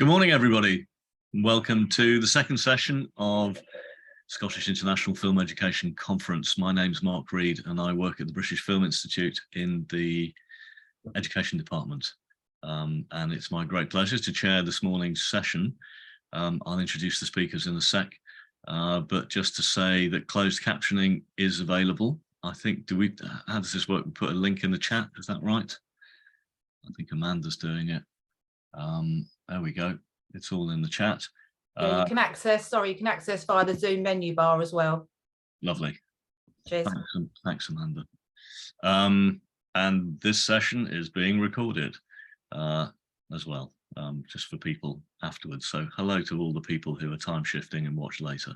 Good morning, everybody. Welcome to the second session of Scottish International Film Education Conference. My name's Mark Reid and I work at the British Film Institute in the Education Department. And it's my great pleasure to chair this morning's session. I'll introduce the speakers in a sec, but just to say that closed captioning is available. I think, how does this work? We put a link in the chat, is that right? I think Amanda's doing it. There we go. It's all in the chat. Yeah, you can access via the Zoom menu bar as well. Lovely. Cheers. Thanks, Amanda. And this session is being recorded as well, just for people afterwards. So hello to all the people who are time shifting and watch later.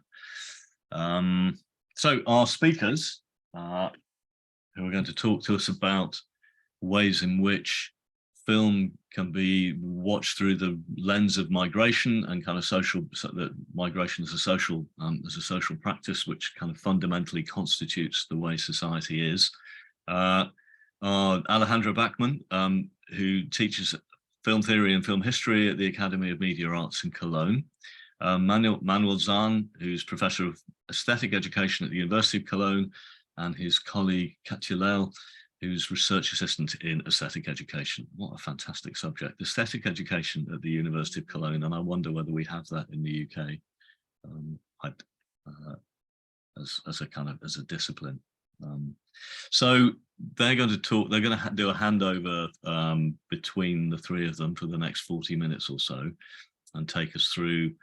So our speakers who are going to talk to us about ways in which film can be watched through the lens of migration and kind of social, so that migration is a social practice which kind of fundamentally constitutes the way society is. Alejandro Bachman, who teaches film theory and film history at the Academy of Media Arts in Cologne. Manuel Zahn, who's professor of aesthetic education at the University of Cologne, and his colleague Katja Lell, who's research assistant in aesthetic education. What a fantastic subject, aesthetic education at the University of Cologne, and I wonder whether we have that in the UK as a discipline. So they're going to talk. They're going to do a handover between the three of them for the next 40 minutes or so, and take us through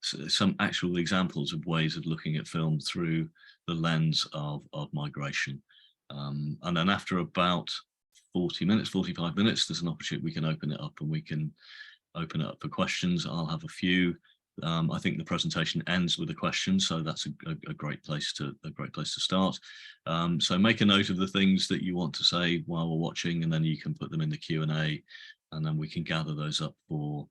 some actual examples of ways of looking at film through the lens of migration. And then after about 45 minutes, there's an opportunity we can open it up, and we can open it up for questions. I'll have a few. I think the presentation ends with a question, so that's a great place to start. So make a note of the things that you want to say while we're watching, and then you can put them in the Q&A, and then we can gather those up for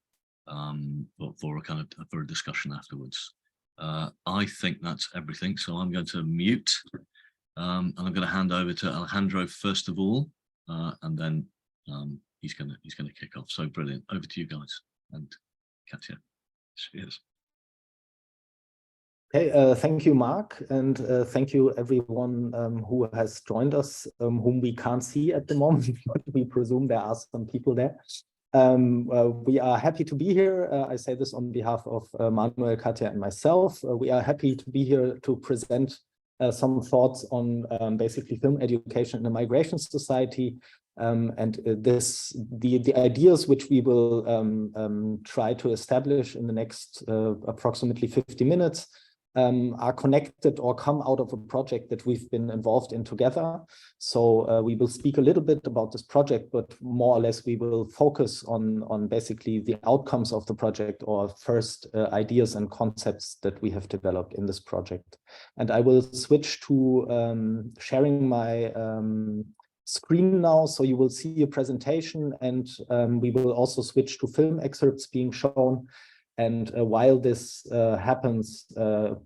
a discussion afterwards. I think that's everything, so I'm going to mute. And I'm going to hand over to Alejandro first of all, and then he's going to kick off. So brilliant. Over to you guys, and Katja. Cheers. Hey, thank you, Mark, and thank you everyone who has joined us, whom we can't see at the moment, but we presume there are some people there. We are happy to be here. I say this on behalf of Manuel, Katja, and myself. We are happy to be here to present some thoughts on basically film education in a migration society, and the ideas which we will try to establish in the next approximately 50 minutes are connected or come out of a project that we've been involved in together. So we will speak a little bit about this project, but more or less we will focus on basically the outcomes of the project, or first ideas and concepts that we have developed in this project. And I will switch to sharing my screen now, so you will see a presentation, and we will also switch to film excerpts being shown. And while this happens,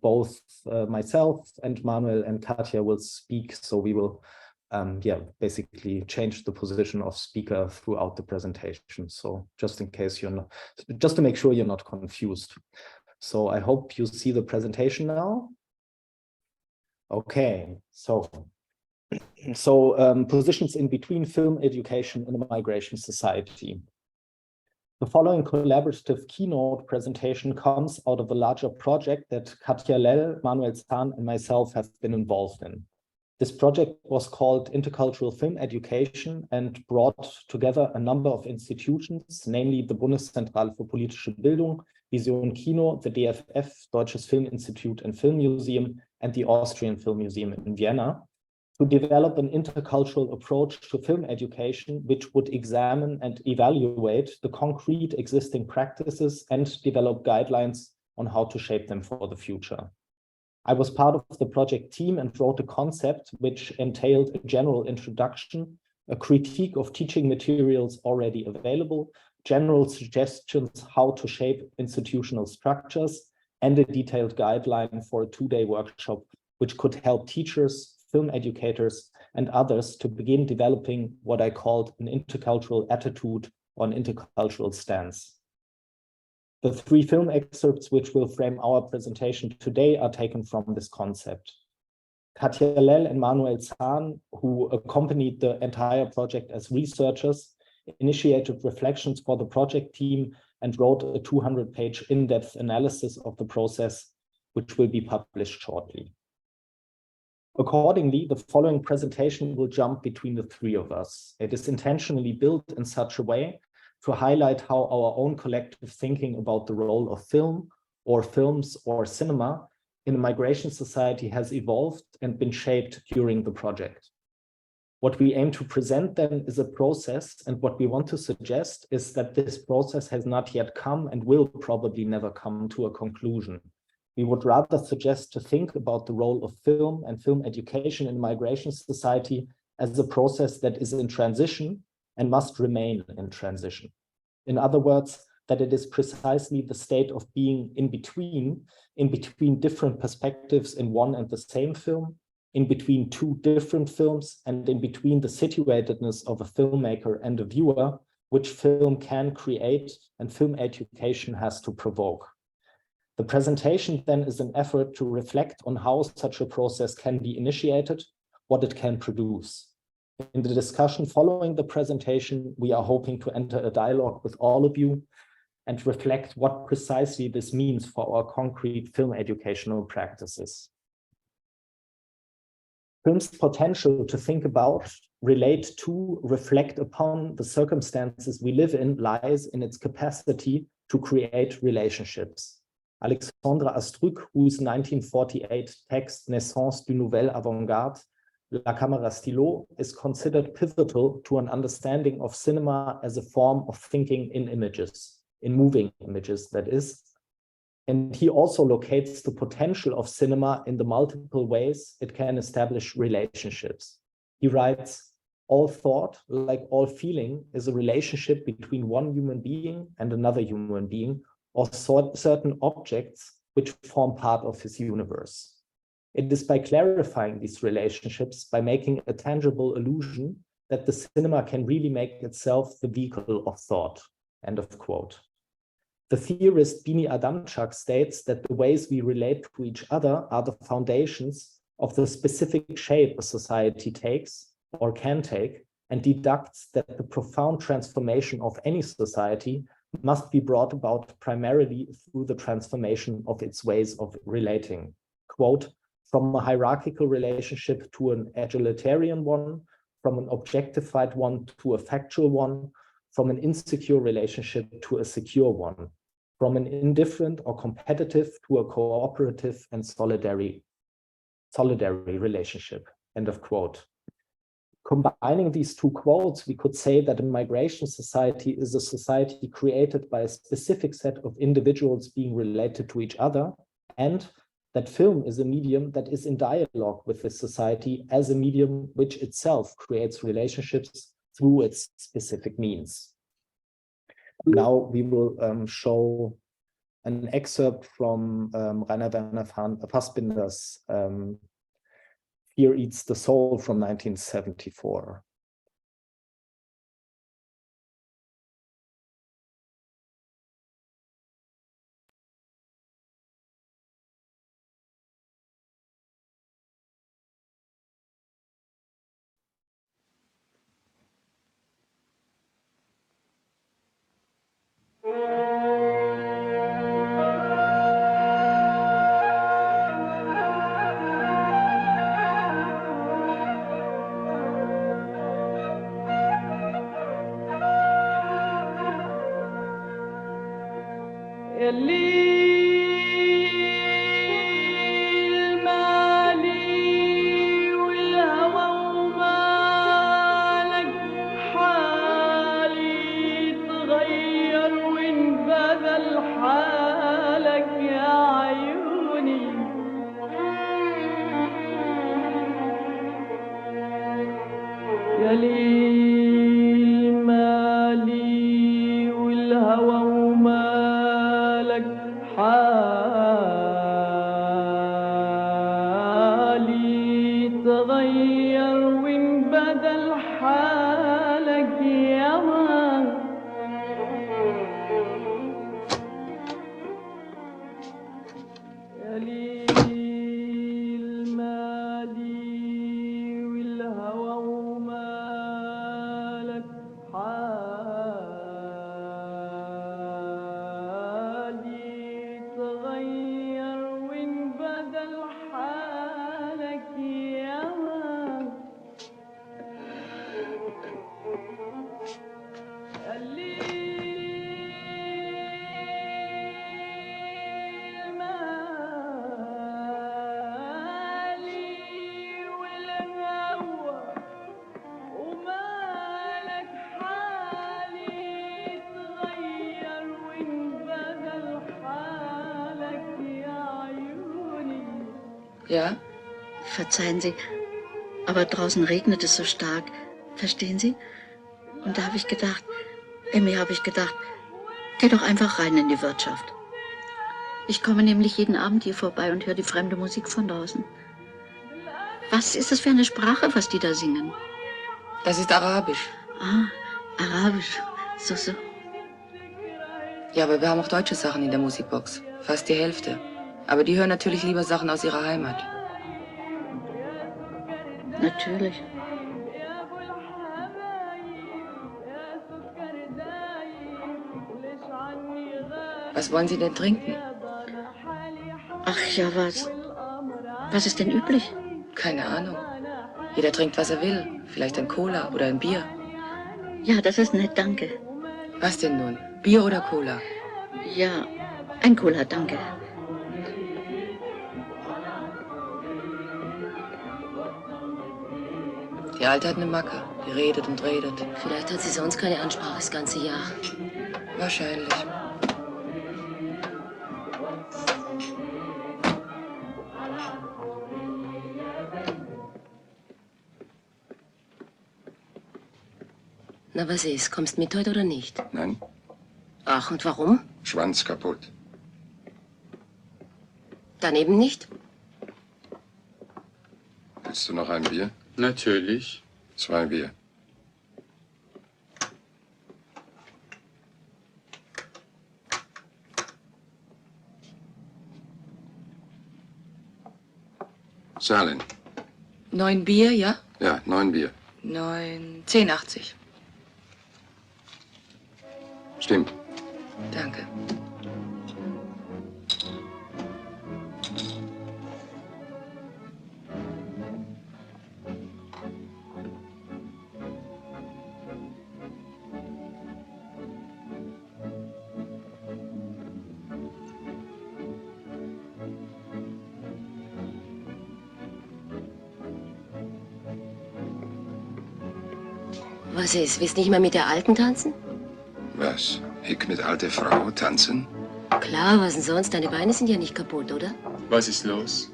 both myself and Manuel and Katja will speak. So we will, basically change the position of speaker throughout the presentation. So just in case just to make sure you're not confused. So I hope you see the presentation now. Okay, so positions in between film education in a migration society. The following collaborative keynote presentation comes out of a larger project that Katja Lell, Manuel Zahn, and myself have been involved in. This project was called Intercultural Film Education and brought together a number of institutions, namely the Bundeszentrale für politische Bildung, Vision Kino, the DFF, Deutsches Filminstitut and Film Museum, and the Austrian Film Museum in Vienna, to develop an intercultural approach to film education, which would examine and evaluate the concrete existing practices and develop guidelines on how to shape them for the future. I was part of the project team and wrote a concept which entailed a general introduction, a critique of teaching materials already available, general suggestions how to shape institutional structures, and a detailed guideline for a 2-day workshop, which could help teachers, film educators, and others to begin developing what I called an intercultural attitude or an intercultural stance. The 3 film excerpts which will frame our presentation today are taken from this concept. Katja Lell and Manuel Zahn, who accompanied the entire project as researchers, initiated reflections for the project team and wrote a 200-page in-depth analysis of the process, which will be published shortly. Accordingly, the following presentation will jump between the 3 of us. It is intentionally built in such a way to highlight how our own collective thinking about the role of film or films or cinema in a migration society has evolved and been shaped during the project. What we aim to present then is a process, and what we want to suggest is that this process has not yet come and will probably never come to a conclusion. We would rather suggest to think about the role of film and film education in migration society as a process that is in transition and must remain in transition. In other words, that it is precisely the state of being in between different perspectives in one and the same film, in between 2 different films, and in between the situatedness of a filmmaker and a viewer, which film can create and film education has to provoke. The presentation then is an effort to reflect on how such a process can be initiated, what it can produce. In the discussion following the presentation, we are hoping to enter a dialogue with all of you and reflect what precisely this means for our concrete film educational practices. Film's potential to think about, relate to, reflect upon the circumstances we live in lies in its capacity to create relationships. Alexandre Astruc, whose 1948 text Naissance du Nouvelle Avant-Garde, La Camera Stylo, is considered pivotal to an understanding of cinema as a form of thinking in images, in moving images, that is. And he also locates the potential of cinema in the multiple ways it can establish relationships. He writes, all thought, like all feeling, is a relationship between one human being and another human being, or certain objects which form part of his universe. It is by clarifying these relationships, by making a tangible illusion, that the cinema can really make itself the vehicle of thought. End of quote. The theorist Bini Adamczak states that the ways we relate to each other are the foundations of the specific shape a society takes or can take, and deducts that the profound transformation of any society must be brought about primarily through the transformation of its ways of relating. Quote, from a hierarchical relationship to an egalitarian one, from an objectified one to a factual one, from an insecure relationship to a secure one, from an indifferent or competitive to a cooperative and solidary relationship. End of quote. Combining these 2 quotes, we could say that a migration society is a society created by a specific set of individuals being related to each other, and that film is a medium that is in dialogue with this society as a medium which itself creates relationships through its specific means. Now we will show an excerpt from Rainer Werner Fassbinder's Fear Eats the Soul from 1974. يا ليل مالي والهوى ومالك Ja? Verzeihen Sie, aber draußen regnet es so stark. Verstehen Sie? Und da habe ich gedacht, Emmy, habe ich gedacht, geh doch einfach rein in die Wirtschaft. Ich komme nämlich jeden Abend hier vorbei und höre die fremde Musik von draußen. Was ist das für eine Sprache, was die da singen? Das ist Arabisch. Ah, Arabisch. So, so. Ja, aber wir haben auch deutsche Sachen in der Musikbox. Fast die Hälfte. Aber die hören natürlich lieber Sachen aus ihrer Heimat. Natürlich. Was wollen Sie denn trinken? Ach ja, was? Was ist denn üblich? Keine Ahnung. Jeder trinkt, was er will. Vielleicht ein Cola oder ein Bier. Ja, das ist nett, danke. Was denn nun? Bier oder Cola? Ja, ein Cola, danke. Die Alte hat eine Macke. Die redet und redet. Vielleicht hat sie sonst keine Ansprache das ganze Jahr. Wahrscheinlich. Na, was ist? Kommst mit heute oder nicht? Nein, Ach, und warum? Schwanz kaputt. Daneben nicht? Willst du noch ein Bier? Natürlich. 2 Bier. Salin. 9 Bier, ja? Ja, 9 Bier. 10,80. Stimmt. Danke. Was ist? Willst nicht mal mit der Alten tanzen? Was? Ich mit alte Frau tanzen? Klar, was denn sonst? Deine Beine sind ja nicht kaputt, oder? Was ist los?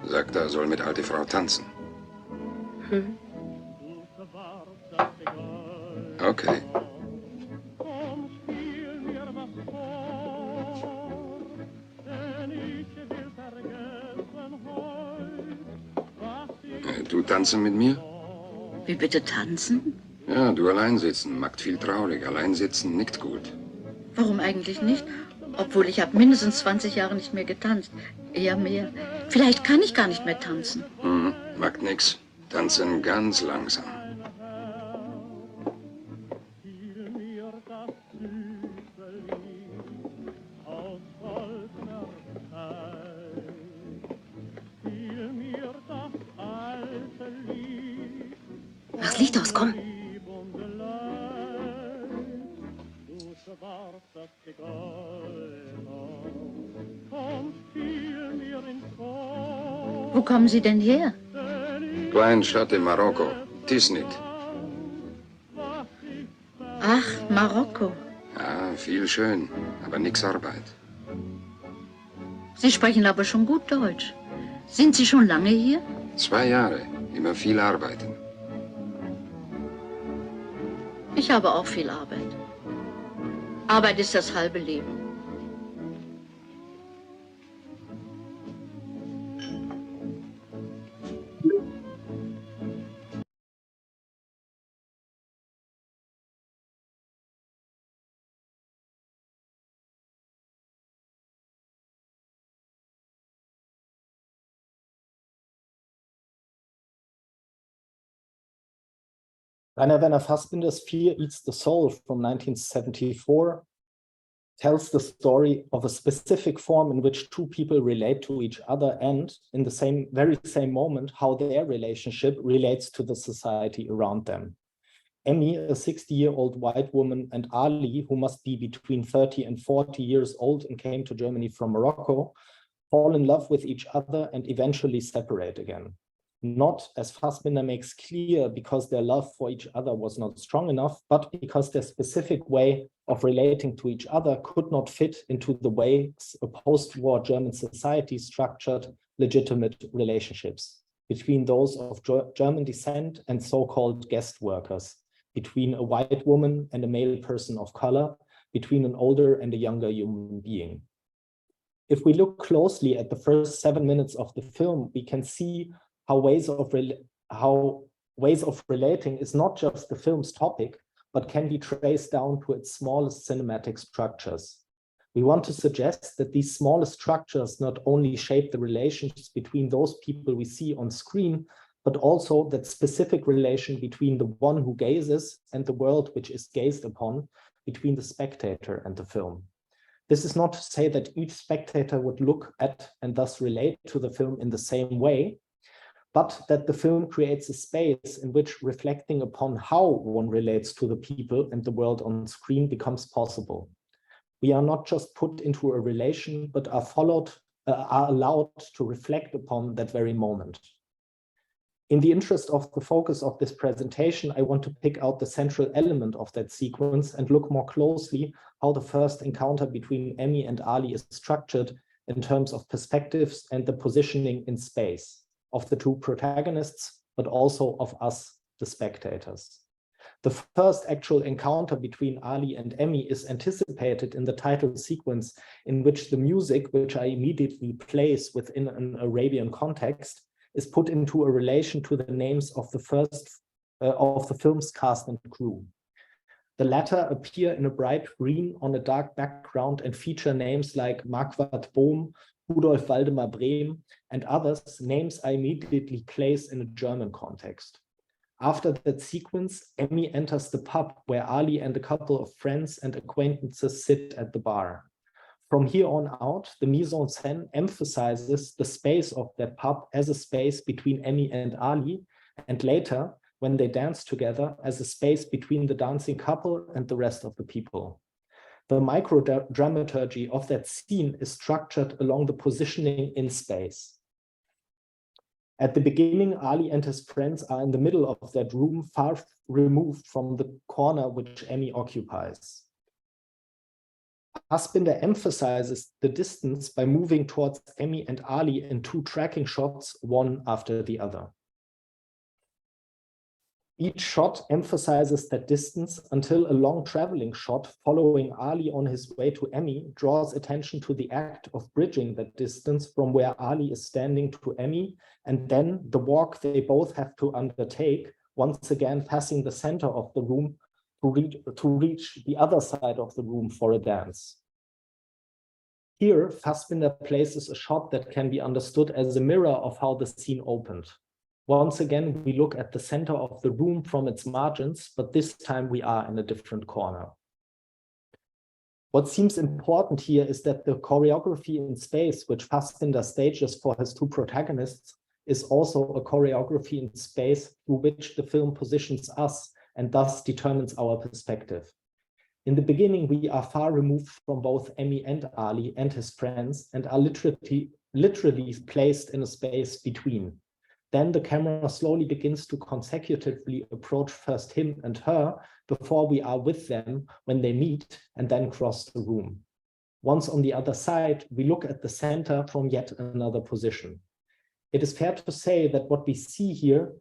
Sagt er, soll mit alte Frau tanzen. Hm. Okay. Du tanzen mit mir? Wie bitte tanzen? Ja, du allein sitzen. Macht viel traurig. Allein sitzen nicht gut. Warum eigentlich nicht? Obwohl ich habe mindestens 20 Jahre nicht mehr getanzt. Eher mehr. Vielleicht kann ich gar nicht mehr tanzen. Macht nix. Tanzen ganz langsam. Mach's Licht aus, komm. Wo kommen Sie denn her? Kleine Stadt in Marokko. Tisnit. Ach, Marokko. Ja, viel schön. Aber nix Arbeit. Sie sprechen aber schon gut Deutsch. Sind Sie schon lange hier? 2 Jahre. Immer viel arbeiten. Ich habe auch viel Arbeit. Arbeit ist das halbe Leben. Rainer Werner Fassbinder's Fear Eats the Soul from 1974 tells the story of a specific form in which 2 people relate to each other and, in the very same moment, how their relationship relates to the society around them. Emmy, a 60-year-old white woman, and Ali, who must be between 30 and 40 years old and came to Germany from Morocco, fall in love with each other and eventually separate again. Not, as Fassbinder makes clear, because their love for each other was not strong enough, but because their specific way of relating to each other could not fit into the way a post-war German society structured legitimate relationships between those of German descent and so-called guest workers, between a white woman and a male person of color, between an older and a younger human being. If we look closely at the first 7 minutes of the film, we can see how ways of relating is not just the film's topic, but can be traced down to its smallest cinematic structures. We want to suggest that these smallest structures not only shape the relations between those people we see on screen, but also that specific relation between the one who gazes and the world which is gazed upon, between the spectator and the film. This is not to say that each spectator would look at and thus relate to the film in the same way, but that the film creates a space in which reflecting upon how one relates to the people and the world on screen becomes possible. We are not just put into a relation, but are allowed to reflect upon that very moment. In the interest of the focus of this presentation, I want to pick out the central element of that sequence and look more closely how the first encounter between Emmy and Ali is structured in terms of perspectives and the positioning in space of the two protagonists, but also of us, the spectators. The first actual encounter between Ali and Emmy is anticipated in the title sequence, in which the music, which I immediately place within an Arabian context, is put into a relation to the names of the film's cast and crew. The latter appear in a bright green on a dark background and feature names like Marquardt Bohm, Rudolf Waldemar Brehm, and others, names I immediately place in a German context. After that sequence, Emmy enters the pub where Ali and a couple of friends and acquaintances sit at the bar. From here on out, the mise en scène emphasizes the space of that pub as a space between Emmy and Ali, and later, when they dance together, as a space between the dancing couple and the rest of the people. The micro-dramaturgy of that scene is structured along the positioning in space. At the beginning, Ali and his friends are in the middle of that room, far removed from the corner which Emmy occupies. Fassbinder emphasizes the distance by moving towards Emmy and Ali in two tracking shots, one after the other. Each shot emphasizes that distance until a long traveling shot following Ali on his way to Emmy draws attention to the act of bridging that distance from where Ali is standing to Emmy, and then the walk they both have to undertake, once again passing the center of the room to reach the other side of the room for a dance. Here, Fassbinder places a shot that can be understood as a mirror of how the scene opened. Once again, we look at the center of the room from its margins, but this time we are in a different corner. What seems important here is that the choreography in space, which Fassbinder stages for his two protagonists, is also a choreography in space through which the film positions us and thus determines our perspective. In the beginning, we are far removed from both Emmy and Ali and his friends and are literally placed in a space between. Then the camera slowly begins to consecutively approach first him and her before we are with them when they meet and then cross the room. Once on the other side, we look at the center from yet another position. It is fair to say that what we see here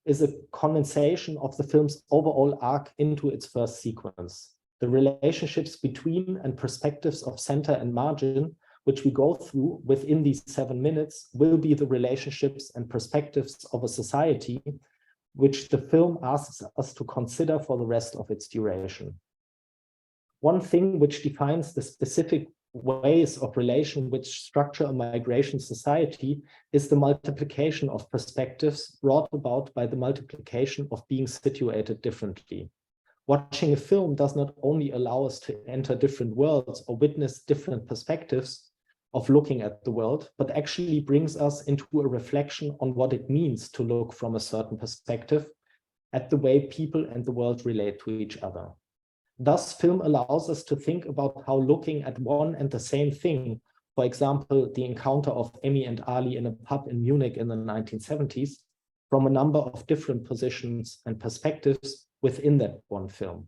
is a condensation of the film's overall arc into its first sequence. The relationships between and perspectives of center and margin, which we go through within these 7 minutes, will be the relationships and perspectives of a society which the film asks us to consider for the rest of its duration. One thing which defines the specific ways of relation which structure a migration society is the multiplication of perspectives brought about by the multiplication of being situated differently. Watching a film does not only allow us to enter different worlds or witness different perspectives of looking at the world, but actually brings us into a reflection on what it means to look from a certain perspective at the way people and the world relate to each other. Thus, film allows us to think about how looking at one and the same thing, for example, the encounter of Emmy and Ali in a pub in Munich in the 1970s, from a number of different positions and perspectives within that one film.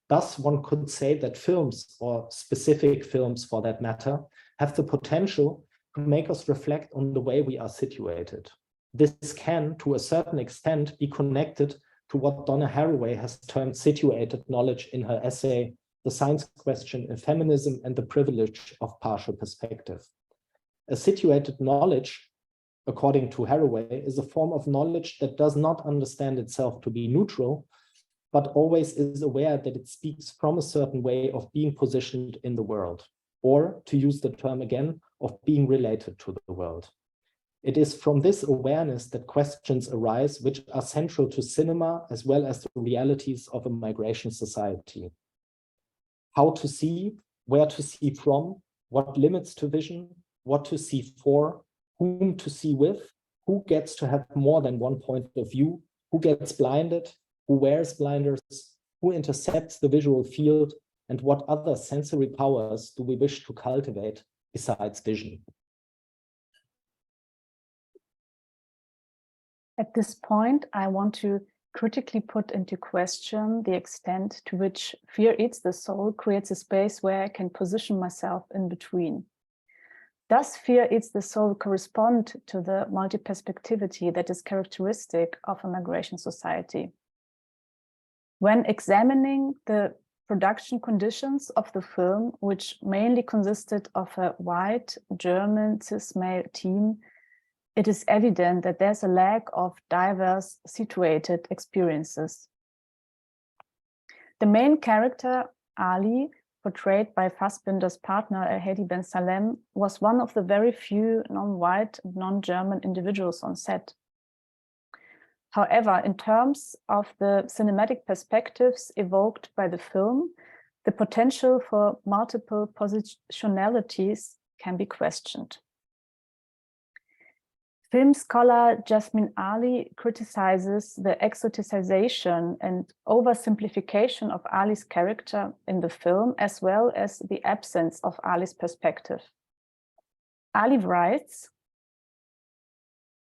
Thus, one could say that films, or specific films for that matter, have the potential to make us reflect on the way we are situated. This can, to a certain extent, be connected to what Donna Haraway has termed situated knowledge in her essay, The Science Question in Feminism and the Privilege of Partial Perspective. A situated knowledge, according to Haraway, is a form of knowledge that does not understand itself to be neutral, but always is aware that it speaks from a certain way of being positioned in the world, or, to use the term again, of being related to the world. It is from this awareness that questions arise which are central to cinema as well as the realities of a migration society. How to see, where to see from, what limits to vision, what to see for, whom to see with, who gets to have more than one point of view, who gets blinded, who wears blinders, who intercepts the visual field, and what other sensory powers do we wish to cultivate besides vision. At this point, I want to critically put into question the extent to which Fear Eats the Soul creates a space where I can position myself in between. Does Fear Eats the Soul correspond to the multi-perspectivity that is characteristic of a migration society? When examining the production conditions of the film, which mainly consisted of a white German cis male team, it is evident that there's a lack of diverse situated experiences. The main character, Ali, portrayed by Fassbinder's partner, Hedi Ben Salem, was one of the very few non-white, non-German individuals on set. However, in terms of the cinematic perspectives evoked by the film, the potential for multiple positionalities can be questioned. Film scholar Jasmine Ali criticizes the exoticization and oversimplification of Ali's character in the film, as well as the absence of Ali's perspective. Ali writes,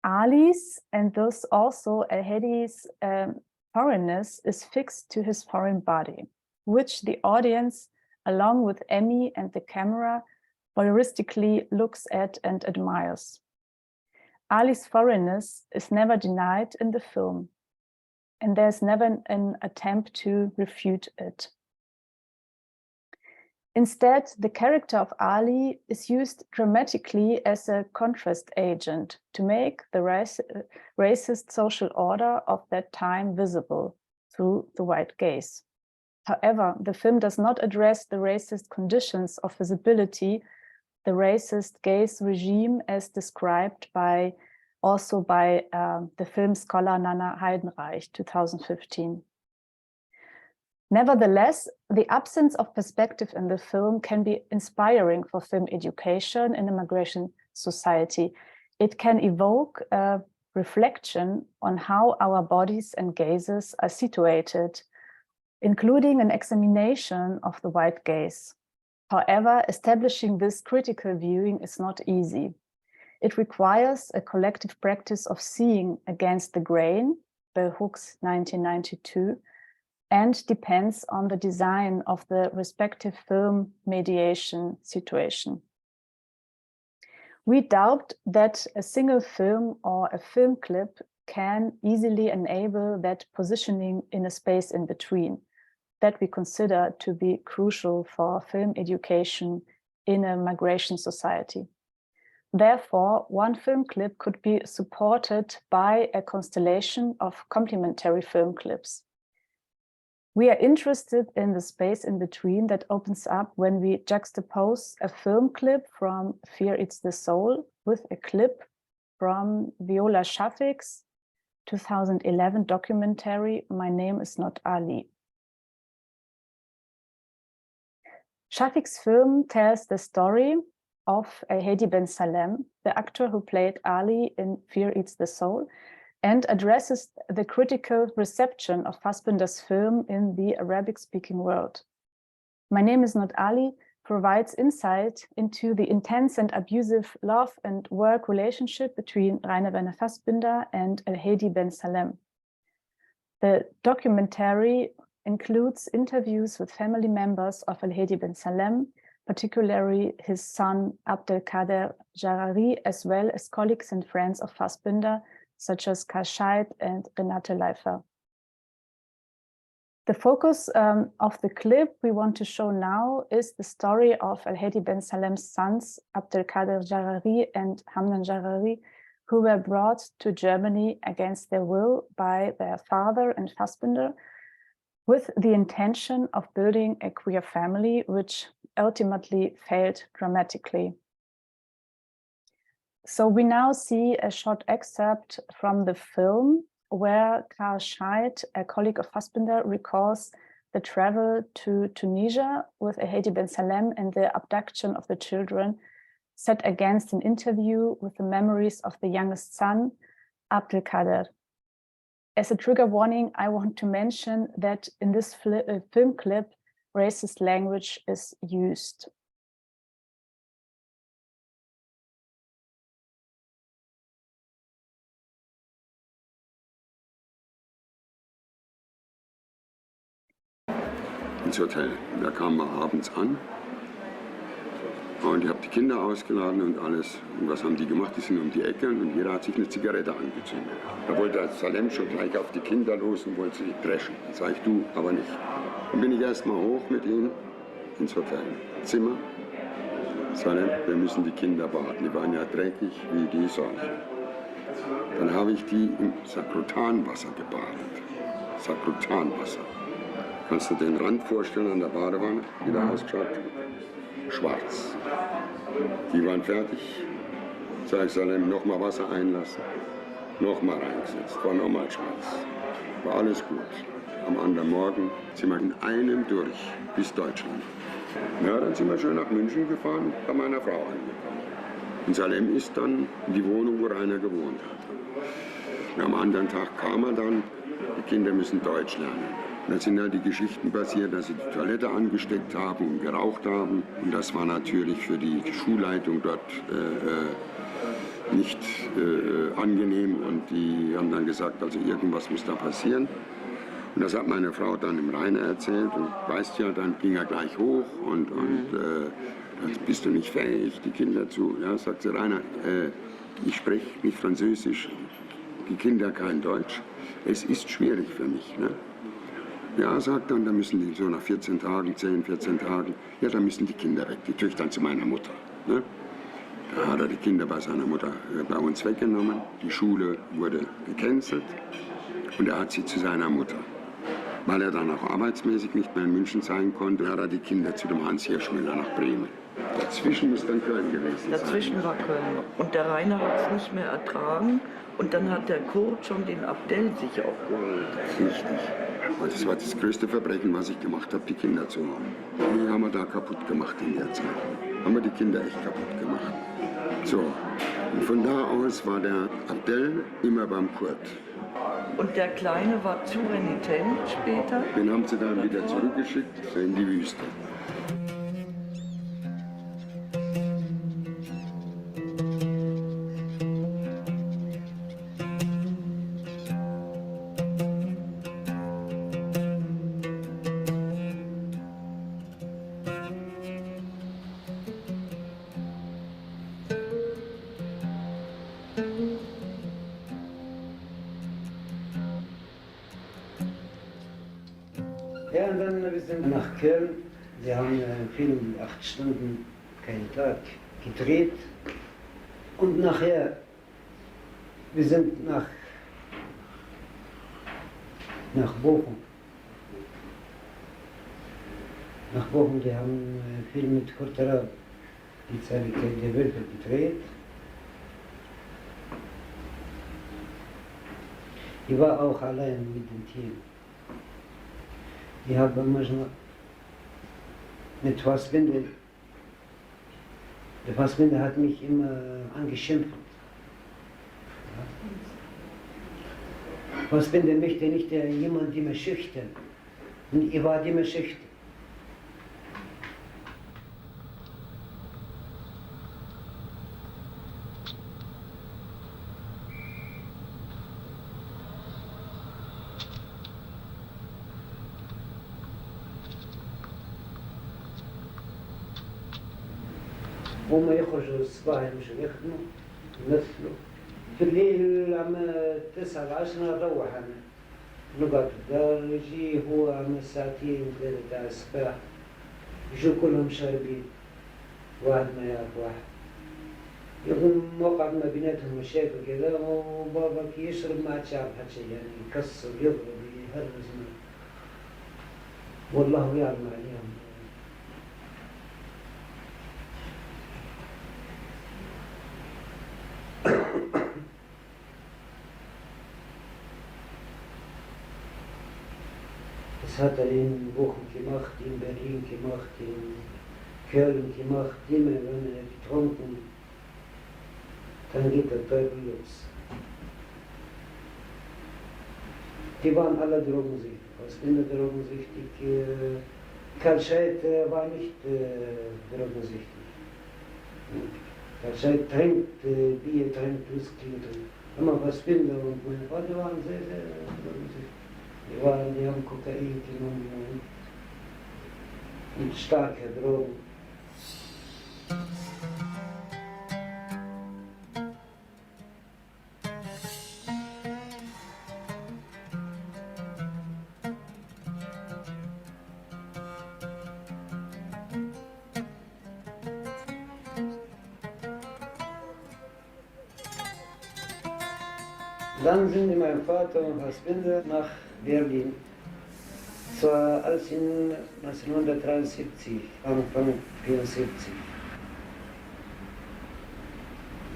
Ali's, and thus also Hedi's foreignness, is fixed to his foreign body, which the audience, along with Emmy and the camera, voyeuristically looks at and admires. Ali's foreignness is never denied in the film, and there's never an attempt to refute it. Instead, the character of Ali is used dramatically as a contrast agent to make the racist social order of that time visible through the white gaze. However, the film does not address the racist conditions of visibility, the racist gaze regime as described by the film scholar Nana Heidenreich, 2015. Nevertheless, the absence of perspective in the film can be inspiring for film education in a migration society. It can evoke a reflection on how our bodies and gazes are situated, including an examination of the white gaze. However, establishing this critical viewing is not easy. It requires a collective practice of seeing against the grain, Bell Hooks 1992, and depends on the design of the respective film mediation situation. We doubt that a single film or a film clip can easily enable that positioning in a space in between that we consider to be crucial for film education in a migration society. Therefore, one film clip could be supported by a constellation of complementary film clips. We are interested in the space in between that opens up when we juxtapose a film clip from Fear Eats the Soul with a clip from Viola Shafiq's 2011 documentary, My Name Is Not Ali. Shafiq's film tells the story of Hedi Ben Salem, the actor who played Ali in Fear Eats the Soul, and addresses the critical reception of Fassbinder's film in the Arabic-speaking world. My Name is Not Ali provides insight into the intense and abusive love and work relationship between Rainer Werner Fassbinder and El-Hadi Ben Salem. The documentary includes interviews with family members of El-Hadi Ben Salem, particularly his son Abdelkader Jarari, as well as colleagues and friends of Fassbinder, such as Karl Scheidt and Renate Leifer. The focus of the clip we want to show now is the story of El-Hadi Ben Salem's sons, Abdelkader Jarari and Hamdan Jarari, who were brought to Germany against their will by their father and Fassbinder, with the intention of building a queer family, which ultimately failed dramatically. So we now see a short excerpt from the film where Karl Scheidt, a colleague of Fassbinder, recalls the travel to Tunisia with El-Hadi Ben Salem and the abduction of the children, set against an interview with the memories of the youngest son, Abdelkader. As a trigger warning, I want to mention that in this film clip, racist language is used. Ins Hotel. Da kamen wir abends an und ich habe die Kinder ausgeladen und alles. Und was haben die gemacht? Die sind um die Ecke und jeder hat sich eine Zigarette angezündet. Da wollte Salem schon gleich auf die Kinder los und wollte sie dreschen. Das sag ich, du, aber nicht. Dann bin ich erst mal hoch mit ihm ins Hotelzimmer. Salem, wir müssen die Kinder baden. Die waren ja dreckig wie die Seuche. Dann habe ich die im Sakrotanwasser gebadet. Sakrotanwasser. Kannst du den Rand vorstellen an der Badewanne, wie der ausgeschaut hat? Schwarz. Die waren fertig. Sag ich, Salem, nochmal Wasser einlassen. Nochmal reingesetzt. War nochmal schwarz. War alles gut. Am anderen Morgen sind wir in einem durch bis Deutschland. Ja, dann sind wir schön nach München gefahren, bei meiner Frau angekommen. Und Salem ist dann in die Wohnung, wo Rainer gewohnt hat. Und am anderen Tag kam er dann, die Kinder müssen Deutsch lernen. Da sind halt die Geschichten passiert, dass sie die Toilette angesteckt haben und geraucht haben. Und das war natürlich für die Schulleitung dort nicht angenehm. Und die haben dann gesagt, also irgendwas muss da passieren. Und das hat meine Frau dann dem Rainer erzählt. Und weißt ja, dann ging er gleich hoch und dann bist du nicht fähig, die Kinder zu... Ja, sagt sie, Rainer, ich spreche nicht Französisch, die Kinder kein Deutsch. Es ist schwierig für mich. Ne? Ja, sagt dann, da müssen die so nach 14 Tagen, 10, 14 Tagen, ja, da müssen die Kinder weg, die tue ich dann zu meiner Mutter. Ne? Da hat er die Kinder bei seiner Mutter bei uns weggenommen, die Schule wurde gecancelt und er hat sie zu seiner Mutter. Weil er dann auch arbeitsmäßig nicht mehr in München sein konnte, hat er die Kinder zu dem Hans Hirschmüller nach Bremen. Dazwischen muss dann Köln gewesen sein. Dazwischen war Köln. Und der Rainer hat es nicht mehr ertragen. Und dann hat der Kurt schon den Abdel sich auch geholt. Richtig. Und das war das größte Verbrechen, was ich gemacht habe, die Kinder zu haben. Die haben wir da kaputt gemacht in der Zeit. Haben wir die Kinder echt kaputt gemacht. So. Und von da aus war der Abdel immer beim Kurt. Und der Kleine war zu renitent später? Den haben sie dann wieder zurückgeschickt in die Wüste. Ja, und dann wir sind nach Köln. Wir haben einen Film 8 Stunden, keinen Tag, gedreht. Und nachher, wir sind nach Bochum. Nach Bochum, wir haben einen Film mit Kurt Raab, die Zärtlichkeit der Wölfe, gedreht. Ich war auch allein mit dem Team. Ich habe manchmal mit Fassbinder, der Fassbinder hat mich immer angeschimpft. Was bin denn möchte nicht jemand immer schüchtern. Und ich war immer schüchtern. وما يخرجوا الصباح يمشوا يخدموا يمثلوا في الليل عام 9 10 نروح أنا نقعد في الدار يجي هو عام 2 3 تاع الصباح يجوا كلهم شاربين واحد ما يعرف واحد يكون موقع ما بيناتهم مشاكل كذا وبابا كي يشرب ما عادش يعرف حتى شيء يعني يكسر يضرب يهرز والله يعلم عليهم. Das hat er in Bochum gemacht, in Berlin gemacht, in Köln gemacht, immer wenn er getrunken, dann geht der Teufel los. Die waren alle drogensüchtig. Als Kinder drogensüchtig. Karl Scheidt war nicht drogensüchtig. Karl Scheidt trinkt Bier, trinkt Whisky, immer was Kinder und meine Vater waren sehr, sehr drogensüchtig. Die haben Kokain genommen und starke Drogen. Dann sind mein Vater und Husband nach Berlin. Zwar alles in 1973, Anfang 1974.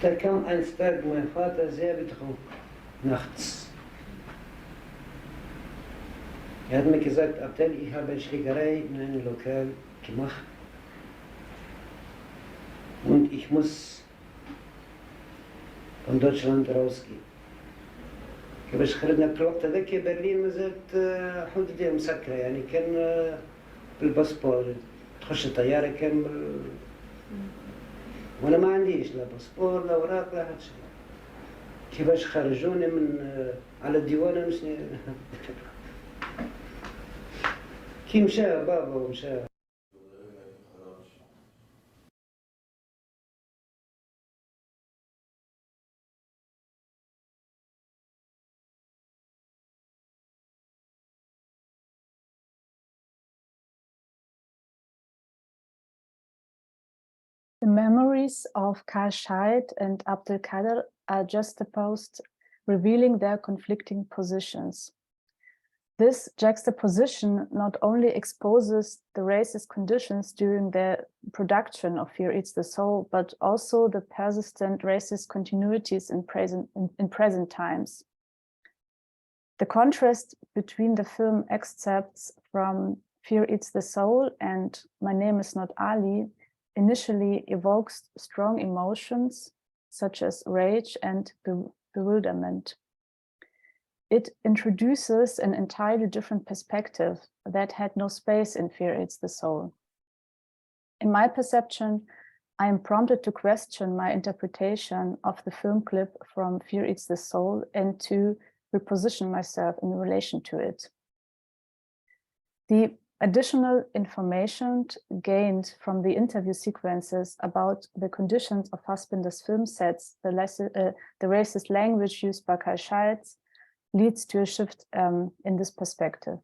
Da kam eines Tages mein Vater sehr betrunken, nachts. Er hat mir gesagt, Abdel, ich habe eine Schlägerei in einem Lokal gemacht. Und ich muss von Deutschland rausgehen. باش خرجنا في الوقت هذاك برلين مازالت حدودها مسكرة يعني كان بالباسبور تخش الطيارة كان وانا ما عنديش لا باسبور لا اوراق لا حتى شيء. كيفاش خرجوني من على الديوانة مش كي مشى بابا ومشى. The memories of Karl Scheidt and Abdelkader are juxtaposed, revealing their conflicting positions. This juxtaposition not only exposes the racist conditions during the production of Fear Eats the Soul, but also the persistent racist continuities in present times. The contrast between the film excerpts from Fear Eats the Soul and My Name Is Not Ali initially evokes strong emotions such as rage and bewilderment. It introduces an entirely different perspective that had no space in Fear Eats the Soul. In my perception, I am prompted to question my interpretation of the film clip from Fear Eats the Soul and to reposition myself in relation to it. The additional information gained from the interview sequences about the conditions of Fassbinder's film sets, the racist language used by Karl Scheidt, leads to a shift in this perspective.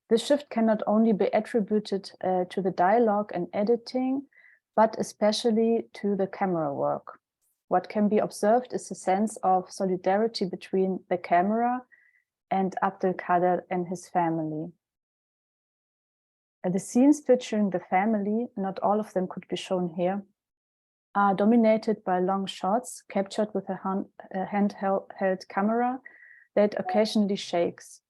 This shift can not only be attributed to the dialogue and editing, but especially to the camera work. What can be observed is a sense of solidarity between the camera and Abdelkader and his family. The scenes featuring the family, not all of them could be shown here, are dominated by long shots captured with a handheld camera that occasionally shakes.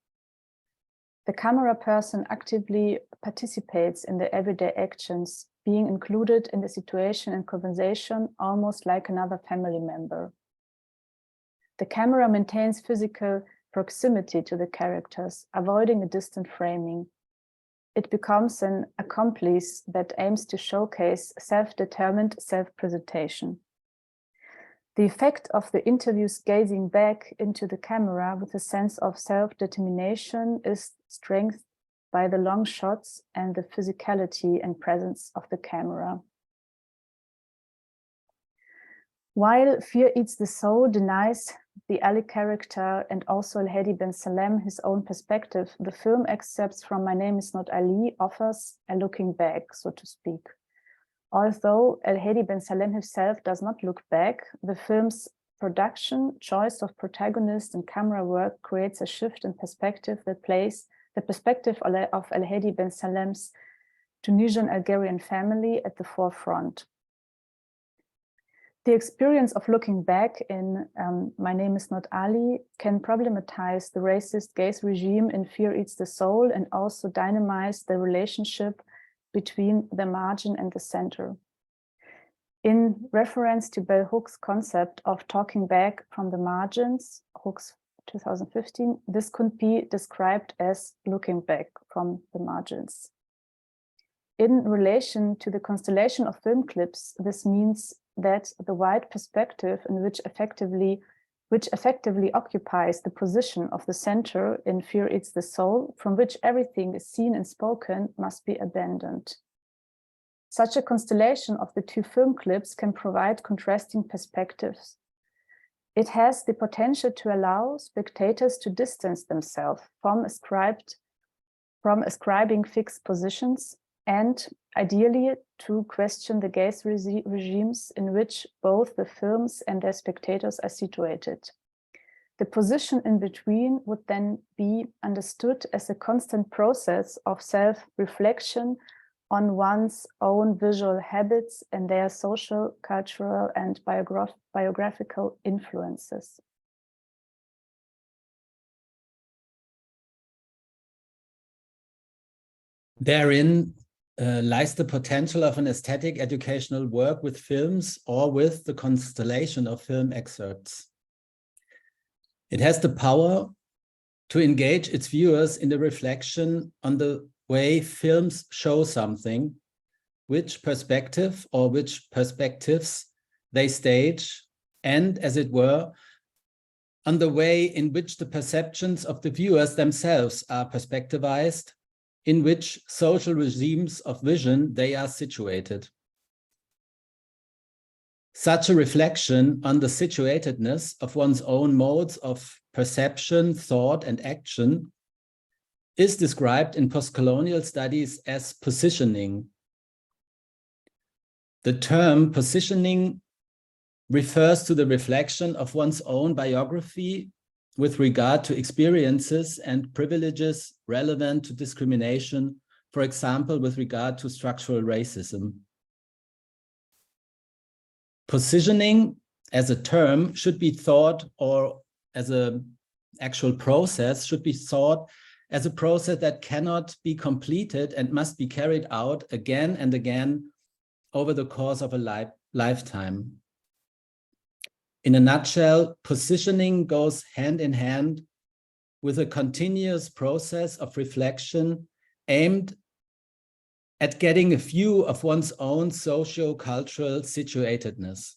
The camera person actively participates in the everyday actions, being included in the situation and conversation almost like another family member. The camera maintains physical proximity to the characters, avoiding a distant framing. It becomes an accomplice that aims to showcase self-determined self-presentation. The effect of the interviews gazing back into the camera with a sense of self-determination is strengthened by the long shots and the physicality and presence of the camera. While Fear Eats the Soul denies the Ali character and also Al-Hadi Ben Salem his own perspective, the film Excerpts from My Name Is Not Ali offers a looking back, so to speak. Although Al-Hadi Ben Salem himself does not look back, the film's production, choice of protagonist and camera work creates a shift in perspective that places the perspective of Al-Hadi Ben Salem's Tunisian Algerian family at the forefront. The experience of looking back in My Name Is Not Ali can problematize the racist gaze regime in Fear Eats the Soul and also dynamize the relationship between the margin and the center. In reference to Bell Hooks' concept of talking back from the margins, Hooks 2015, this could be described as looking back from the margins. In relation to the constellation of film clips, this means that the wide perspective in which effectively occupies the position of the center in Fear Eats the Soul, from which everything is seen and spoken, must be abandoned. Such a constellation of the two film clips can provide contrasting perspectives. It has the potential to allow spectators to distance themselves from ascribing fixed positions, and ideally to question the gaze regimes in which both the films and their spectators are situated. The position in between would then be understood as a constant process of self-reflection on one's own visual habits and their social, cultural, and biographical influences. Therein lies the potential of an aesthetic educational work with films or with the constellation of film excerpts. It has the power to engage its viewers in the reflection on the way films show something, which perspective or which perspectives they stage, and, as it were, on the way in which the perceptions of the viewers themselves are perspectivized, in which social regimes of vision they are situated. Such a reflection on the situatedness of one's own modes of perception, thought, and action is described in postcolonial studies as positioning. The term positioning refers to the reflection of one's own biography with regard to experiences and privileges relevant to discrimination, for example, with regard to structural racism. Positioning as a term should be thought, or as an actual process, should be thought as a process that cannot be completed and must be carried out again and again over the course of a lifetime. In a nutshell, positioning goes hand in hand with a continuous process of reflection aimed at getting a view of one's own socio-cultural situatedness.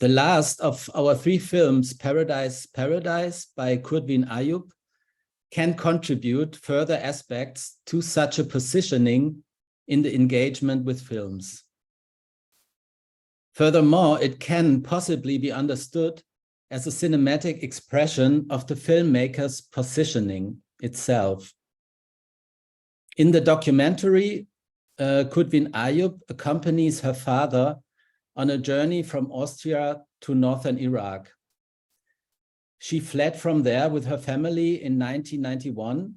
The last of our three films, Paradise, Paradise by Kurtwin Ayub, can contribute further aspects to such a positioning in the engagement with films. Furthermore, it can possibly be understood as a cinematic expression of the filmmaker's positioning itself. In the documentary, Kurtwin Ayub accompanies her father on a journey from Austria to northern Iraq. She fled from there with her family in 1991,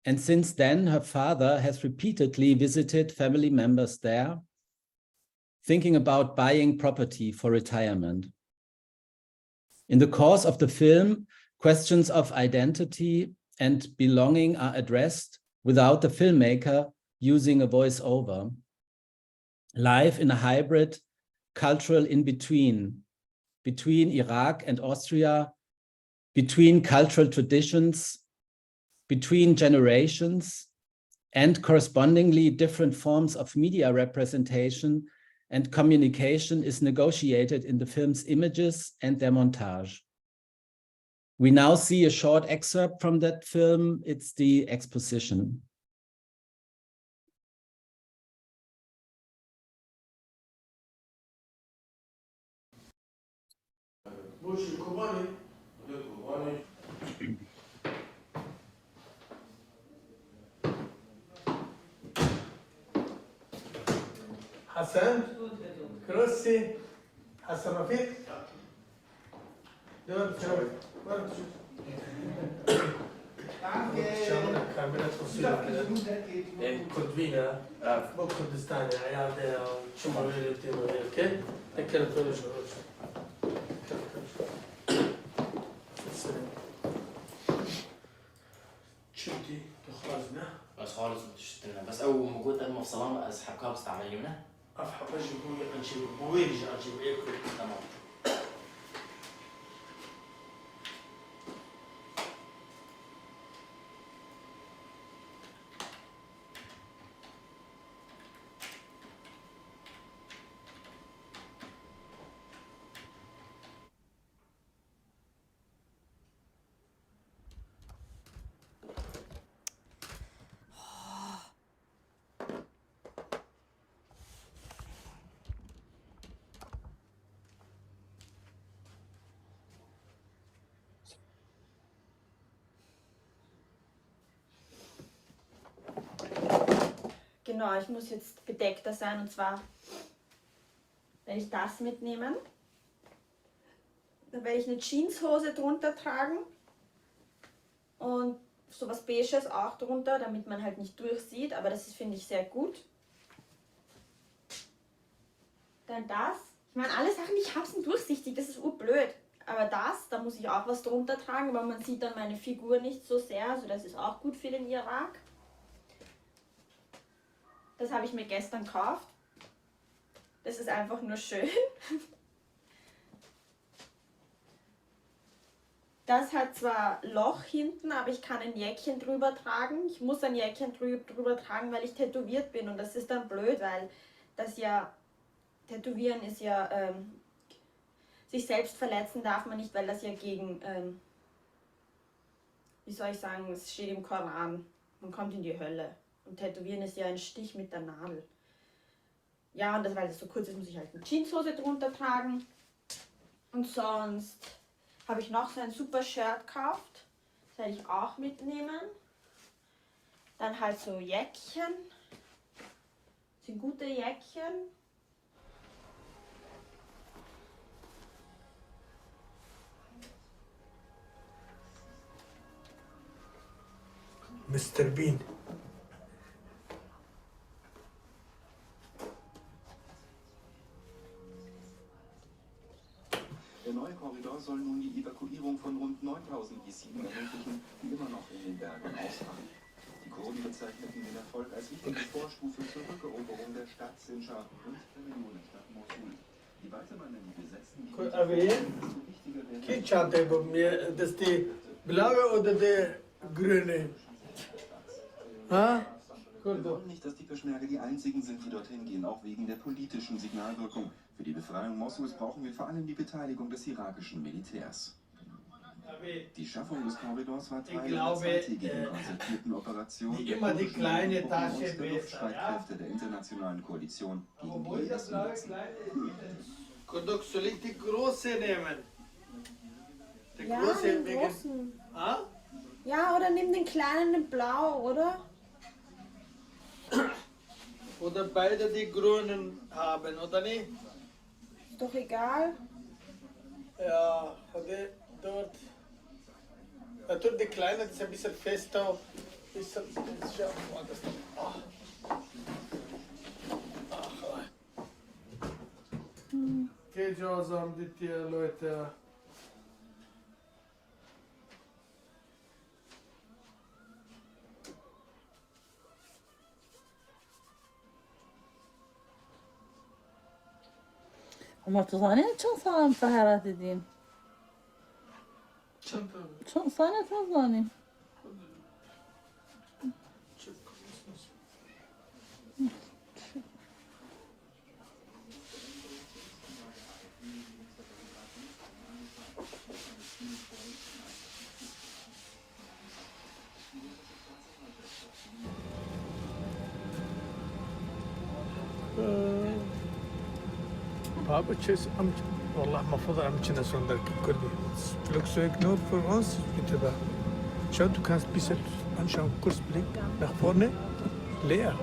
and since then her father has repeatedly visited family members there, thinking about buying property for retirement. In the course of the film, questions of identity and belonging are addressed without the filmmaker using a voiceover. Life in a hybrid cultural in-between between Iraq and Austria, between cultural traditions, between generations, and correspondingly different forms of media representation and communication is negotiated in the film's images and their montage. We now see a short excerpt from that film. It's the exposition. حسن كروسي حسن رفيق دور تشوف وين تشوف كاميرا تصوير كده كنت فينا مو كردستان عيال شمالي التيموري اوكي تكلم كل شيء شفتي تخرجنا بس خالص بتشترينا بس اول ما جيت انا في صلاه اسحب كابس تعملينا افحى باجي بوي انشي بويج انشي بياكل تمام Genau, ich muss jetzt bedeckter sein und zwar werde ich das mitnehmen. Dann werde ich eine Jeanshose drunter tragen und sowas Beiges auch drunter, damit man halt nicht durchsieht, aber das finde ich sehr gut. Dann das. Ich meine, alle Sachen, die ich habe, sind durchsichtig, das ist urblöd. Aber das, da muss ich auch was drunter tragen, aber man sieht dann meine Figur nicht so sehr, also das ist auch gut für den Irak. Das habe ich mir gestern gekauft. Das ist einfach nur schön. Das hat zwar Loch hinten, aber ich kann ein Jäckchen drüber tragen. Ich muss ein Jäckchen drüber tragen, weil ich tätowiert bin. Und das ist dann blöd, weil das ja, Tätowieren ist ja, sich selbst verletzen darf man nicht, weil das ja gegen, wie soll ich sagen, es steht im Koran, man kommt in die Hölle. Und Tätowieren ist ja ein Stich mit der Nadel. Ja, und das, weil das so kurz ist, muss ich halt eine Jeanshose drunter tragen. Und sonst habe ich noch so ein super Shirt gekauft. Das werde ich auch mitnehmen. Dann halt so Jäckchen. Das sind gute Jäckchen. Mr. Bean. Der neue Korridor soll nun die Evakuierung von rund 9000 Jesiden ermöglichen, die immer noch in den Bergen ausharren. Die Kurden bezeichneten den Erfolg als wichtige Vorstufe zur Rückeroberung der Stadt Sinjar und der Millionenstadt Mosul. Je weiter man in die besetzten Gebiete desto wichtiger werden das ist die blaue oder die grüne? Wir wollen nicht, dass die Peschmerga die einzigen sind, die dorthin gehen, auch wegen der politischen Signalwirkung. Für die Befreiung Mosuls brauchen wir vor allem die Beteiligung des irakischen Militärs. Die Schaffung des Korridors war Teil einer zweitägigen konzertierten Operation der kurdischen und der Luftstreitkräfte der internationalen Koalition gegen die IS-Milizen. Soll ich die große nehmen? Die Ja, große den wegen... großen. Ah? Ja, oder nimm den kleinen in blau, oder? Oder beide die grünen haben, oder nicht? Ist doch egal. Ja, oder dort. Natürlich die kleine, das ist ein bisschen fester. Bisschen, ja, das, Che cosa haben die Leute? Ama tuzağını çok sağlam taharat edeyim. Çok sağlam tuzağını. Papa tschüss, والله المفروض أمشي sondern Kurdi. Flugzeug nur für uns, bitte wahr. Schau, du kannst ein bisschen anschauen, kurz Blick nach vorne, leer.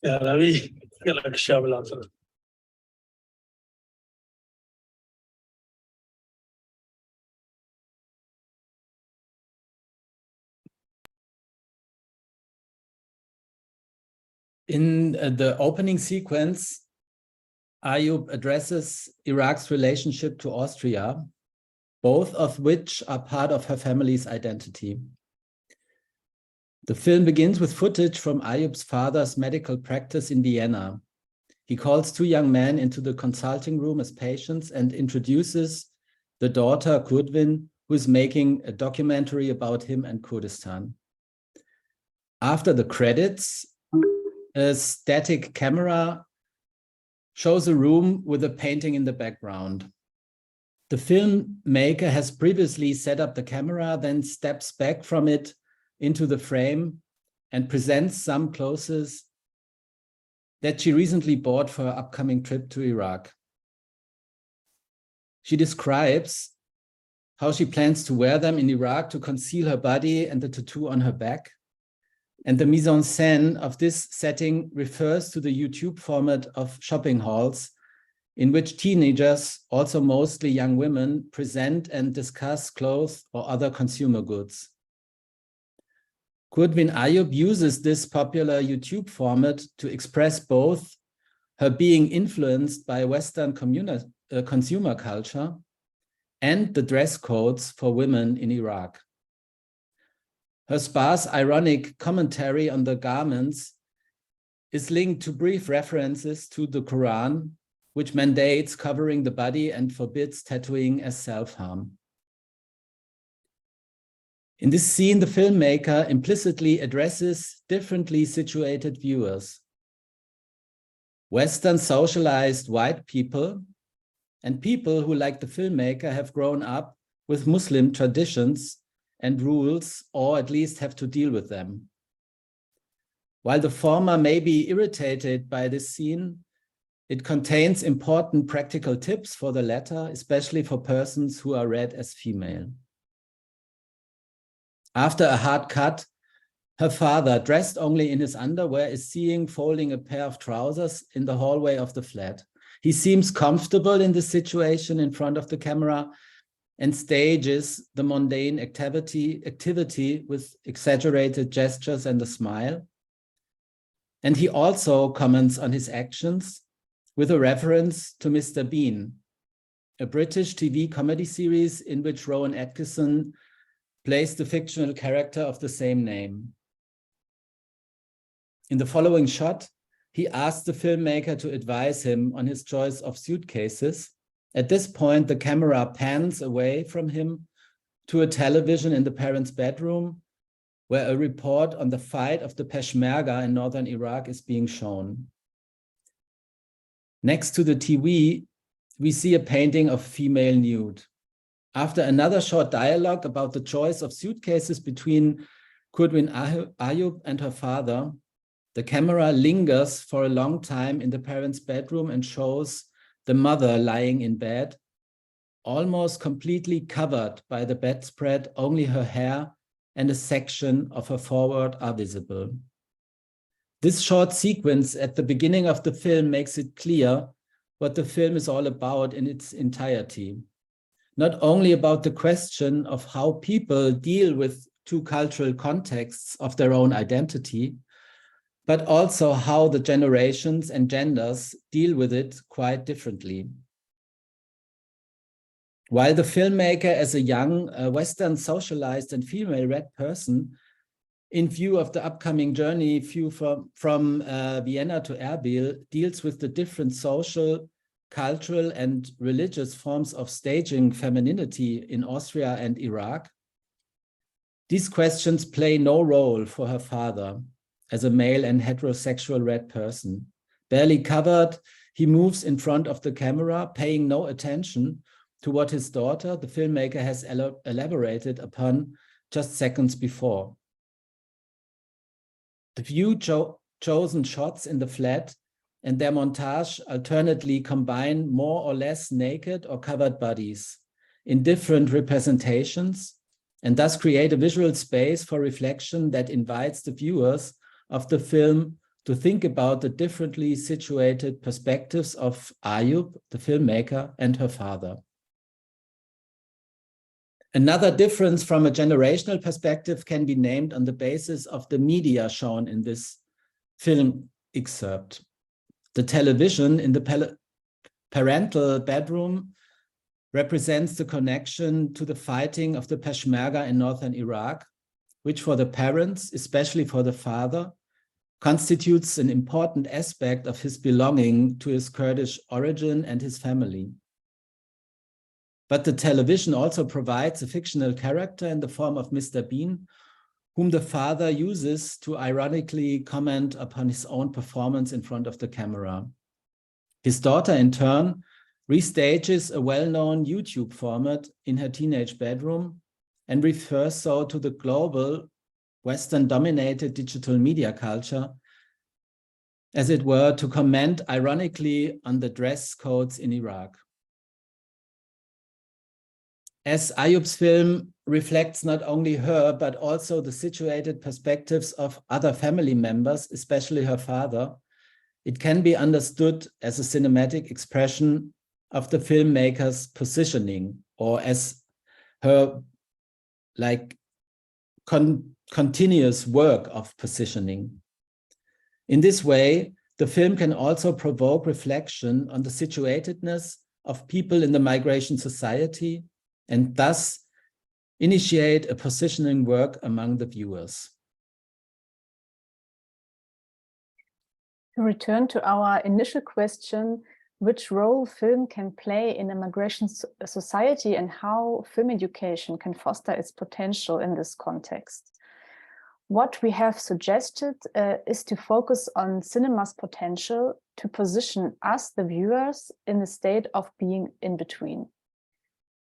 يا ربي يلا الشاب العصر. In the opening sequence, Ayub addresses Iraq's relationship to Austria, both of which are part of her family's identity. The film begins with footage from Ayub's father's medical practice in Vienna. He calls two young men into the consulting room as patients and introduces the daughter, Kudvin, who is making a documentary about him and Kurdistan. After the credits, a static camera shows a room with a painting in the background. The filmmaker has previously set up the camera, then steps back from it into the frame and presents some clothes that she recently bought for her upcoming trip to Iraq. She describes how she plans to wear them in Iraq to conceal her body and the tattoo on her back. And the mise en scène of this setting refers to the YouTube format of shopping halls in which teenagers, also mostly young women, present and discuss clothes or other consumer goods. Kudvin Ayub uses this popular YouTube format to express both her being influenced by Western consumer culture and the dress codes for women in Iraq. Her sparse, ironic commentary on the garments is linked to brief references to the Quran, which mandates covering the body and forbids tattooing as self-harm. In this scene, the filmmaker implicitly addresses differently situated viewers. Western socialized white people and people who, like the filmmaker, have grown up with Muslim traditions and rules, or at least have to deal with them. While the former may be irritated by this scene, it contains important practical tips for the latter, especially for persons who are read as female. After a hard cut, her father, dressed only in his underwear, is seen folding a pair of trousers in the hallway of the flat. He seems comfortable in this situation in front of the camera and stages the mundane activity with exaggerated gestures and a smile. And he also comments on his actions with a reference to Mr. Bean, a British TV comedy series in which Rowan Atkinson plays the fictional character of the same name. In the following shot, he asks the filmmaker to advise him on his choice of suitcases. At this point, the camera pans away from him to a television in the parents' bedroom, where a report on the fight of the Peshmerga in northern Iraq is being shown. Next to the TV, we see a painting of female nude. After another short dialogue about the choice of suitcases between Kudvin Ayub and her father, the camera lingers for a long time in the parents' bedroom and shows the mother lying in bed, almost completely covered by the bedspread. Only her hair and a section of her forehead are visible. This short sequence at the beginning of the film makes it clear what the film is all about in its entirety. Not only about the question of how people deal with two cultural contexts of their own identity, but also how the generations and genders deal with it quite differently. While the filmmaker, as a young, Western socialized and female-read person, in view of the upcoming journey from Vienna to Erbil, deals with the different social, cultural, and religious forms of staging femininity in Austria and Iraq, these questions play no role for her father as a male and heterosexual red person. Barely covered, he moves in front of the camera, paying no attention to what his daughter, the filmmaker, has elaborated upon just seconds before. The few chosen shots in the flat and their montage alternately combine more or less naked or covered bodies in different representations, and thus create a visual space for reflection that invites the viewers of the film to think about the differently situated perspectives of Ayub, the filmmaker, and her father. Another difference from a generational perspective can be named on the basis of the media shown in this film excerpt. The television in the parental bedroom represents the connection to the fighting of the Peshmerga in northern Iraq, which for the parents, especially for the father, constitutes an important aspect of his belonging to his Kurdish origin and his family. But the television also provides a fictional character in the form of Mr. Bean, whom the father uses to ironically comment upon his own performance in front of the camera. His daughter, in turn, restages a well-known YouTube format in her teenage bedroom and refers so to the global Western-dominated digital media culture, as it were, to comment ironically on the dress codes in Iraq. As Ayub's film reflects not only her, but also the situated perspectives of other family members, especially her father, it can be understood as a cinematic expression of the filmmaker's positioning, or as her continuous work of positioning. In this way, the film can also provoke reflection on the situatedness of people in the migration society, and thus initiate a positioning work among the viewers. To return to our initial question, which role film can play in a migration society and how film education can foster its potential in this context. What we have suggested is to focus on cinema's potential to position us, the viewers, in a state of being in between.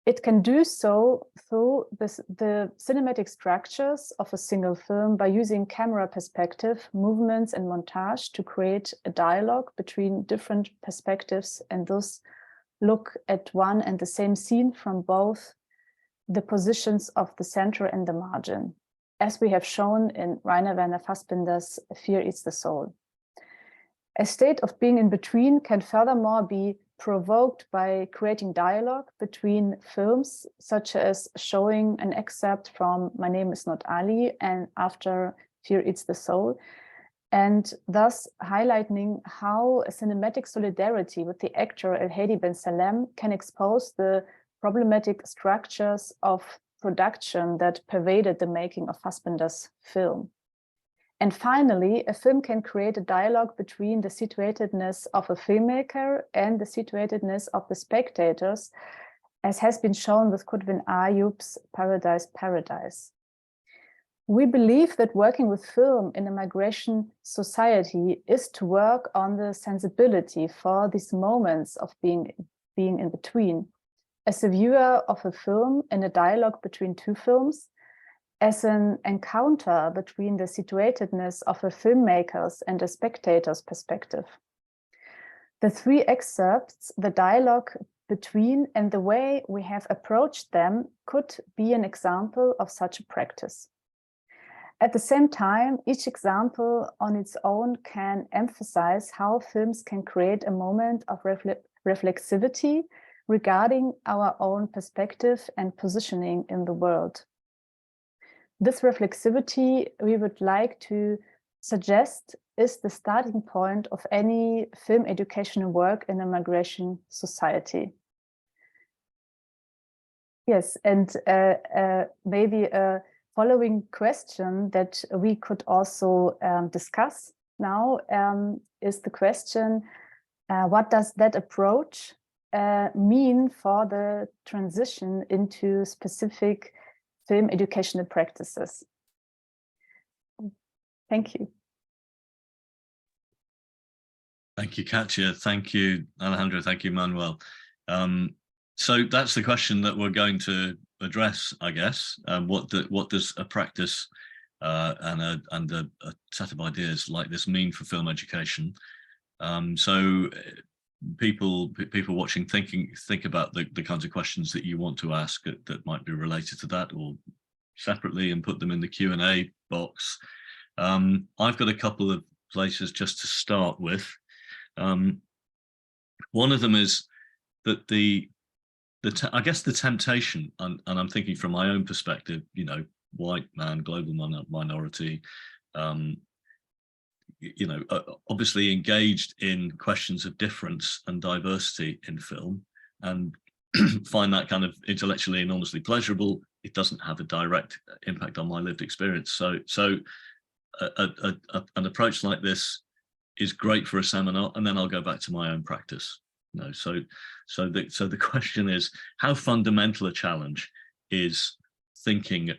It can do so through the cinematic structures of a single film by using camera perspective, movements, and montage to create a dialogue between different perspectives and thus look at one and the same scene from both the positions of the center and the margin, as we have shown in Rainer Werner Fassbinder's Fear Eats the Soul. A state of being in between can furthermore be provoked by creating dialogue between films, such as showing an excerpt from My Name Is Not Ali and after Fear Eats the Soul, and thus highlighting how a cinematic solidarity with the actor El-Hadi Ben Salem can expose the problematic structures of production that pervaded the making of Fassbinder's film. And finally, a film can create a dialogue between the situatedness of a filmmaker and the situatedness of the spectators, as has been shown with Kudwin Ayub's Paradise, Paradise. We believe that working with film in a migration society is to work on the sensibility for these moments of being in between. As a viewer of a film in a dialogue between two films, as an encounter between the situatedness of a filmmaker's and a spectator's perspective. The three excerpts, the dialogue between and the way we have approached them could be an example of such a practice. At the same time, each example on its own can emphasize how films can create a moment of reflexivity regarding our own perspective and positioning in the world. This reflexivity we would like to suggest is the starting point of any film educational work in a migration society. Yes, and maybe a following question that we could also discuss now is the question, what does that approach mean for the transition into specific film educational practices? Thank you. Thank you, Katja. Thank you, Alejandro. Thank you, Manuel. So that's the question that we're going to address, I guess. What does a practice and a set of ideas like this mean for film education? So people watching, think about the kinds of questions that you want to ask that might be related to that, or separately, and put them in the Q&A box. I've got a couple of places just to start with. One of them is that I guess the temptation, and I'm thinking from my own perspective, you know, white man, global minority, you know, obviously engaged in questions of difference and diversity in film, and find that kind of intellectually enormously pleasurable. It doesn't have a direct impact on my lived experience. So an approach like this is great for a seminar, and then I'll go back to my own practice. You know, so the question is, how fundamental a challenge is thinking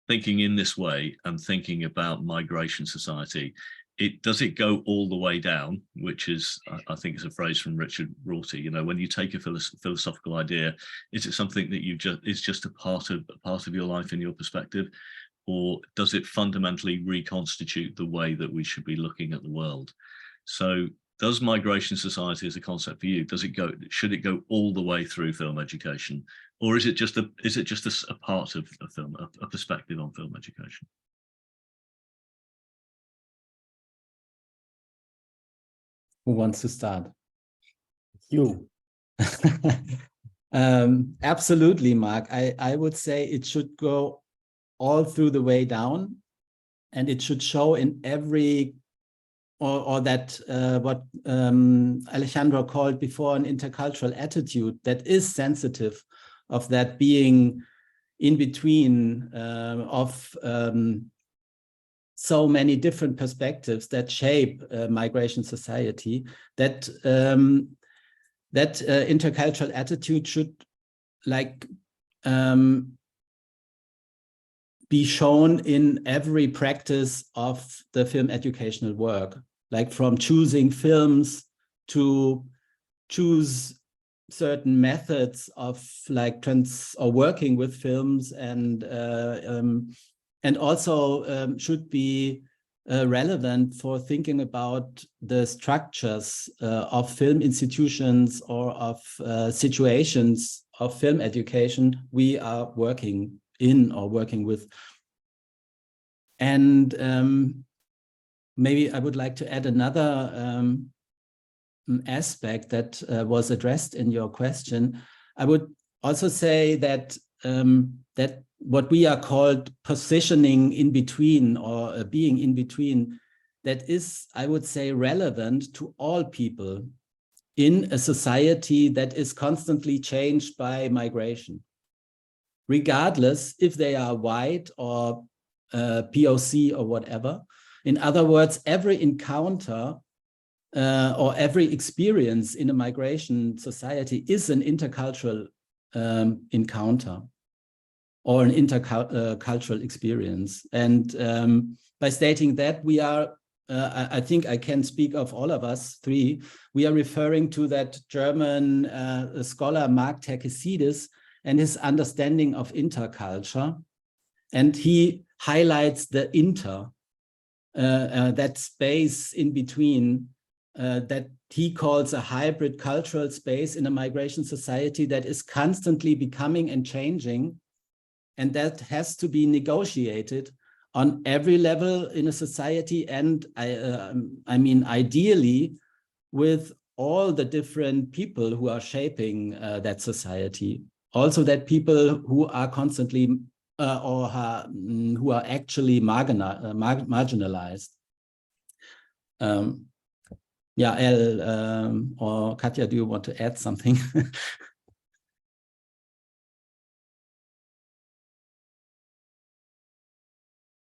in this way and thinking about migration society? Does it go all the way down, which is, I think, is a phrase from Richard Rorty. You know, when you take a philosophical idea, is it something that is just a part of your life in your perspective, or does it fundamentally reconstitute the way that we should be looking at the world? So, does migration society as a concept for you, should it go all the way through film education, or is it just a part of a film, a perspective on film education? Who wants to start? You. Absolutely, Mark. I would say it should go all through the way down, and it should show in every, or that what Alejandro called before an intercultural attitude that is sensitive of that being in between of so many different perspectives that shape migration society, that intercultural attitude should be shown in every practice of the film educational work, like from choosing films to choose certain methods of working with films, and also should be relevant for thinking about the structures of film institutions or of situations of film education we are working in or working with. And maybe I would like to add another aspect that was addressed in your question. I would also say that that what we are called positioning in between, or being in between, that is, I would say, relevant to all people in a society that is constantly changed by migration, regardless if they are white or POC or whatever. In other words, every encounter or every experience in a migration society is an intercultural encounter or an intercultural experience. And by stating that, we are, I think I can speak of all of us three, we are referring to that German scholar Mark Reid and his understanding of interculture. And he highlights the that space in between, that he calls a hybrid cultural space in a migration society that is constantly becoming and changing, and that has to be negotiated on every level in a society, and I mean ideally with all the different people who are shaping that society. Also that people who are constantly who are actually marginalized. Yeah, Elle or Katja, do you want to add something?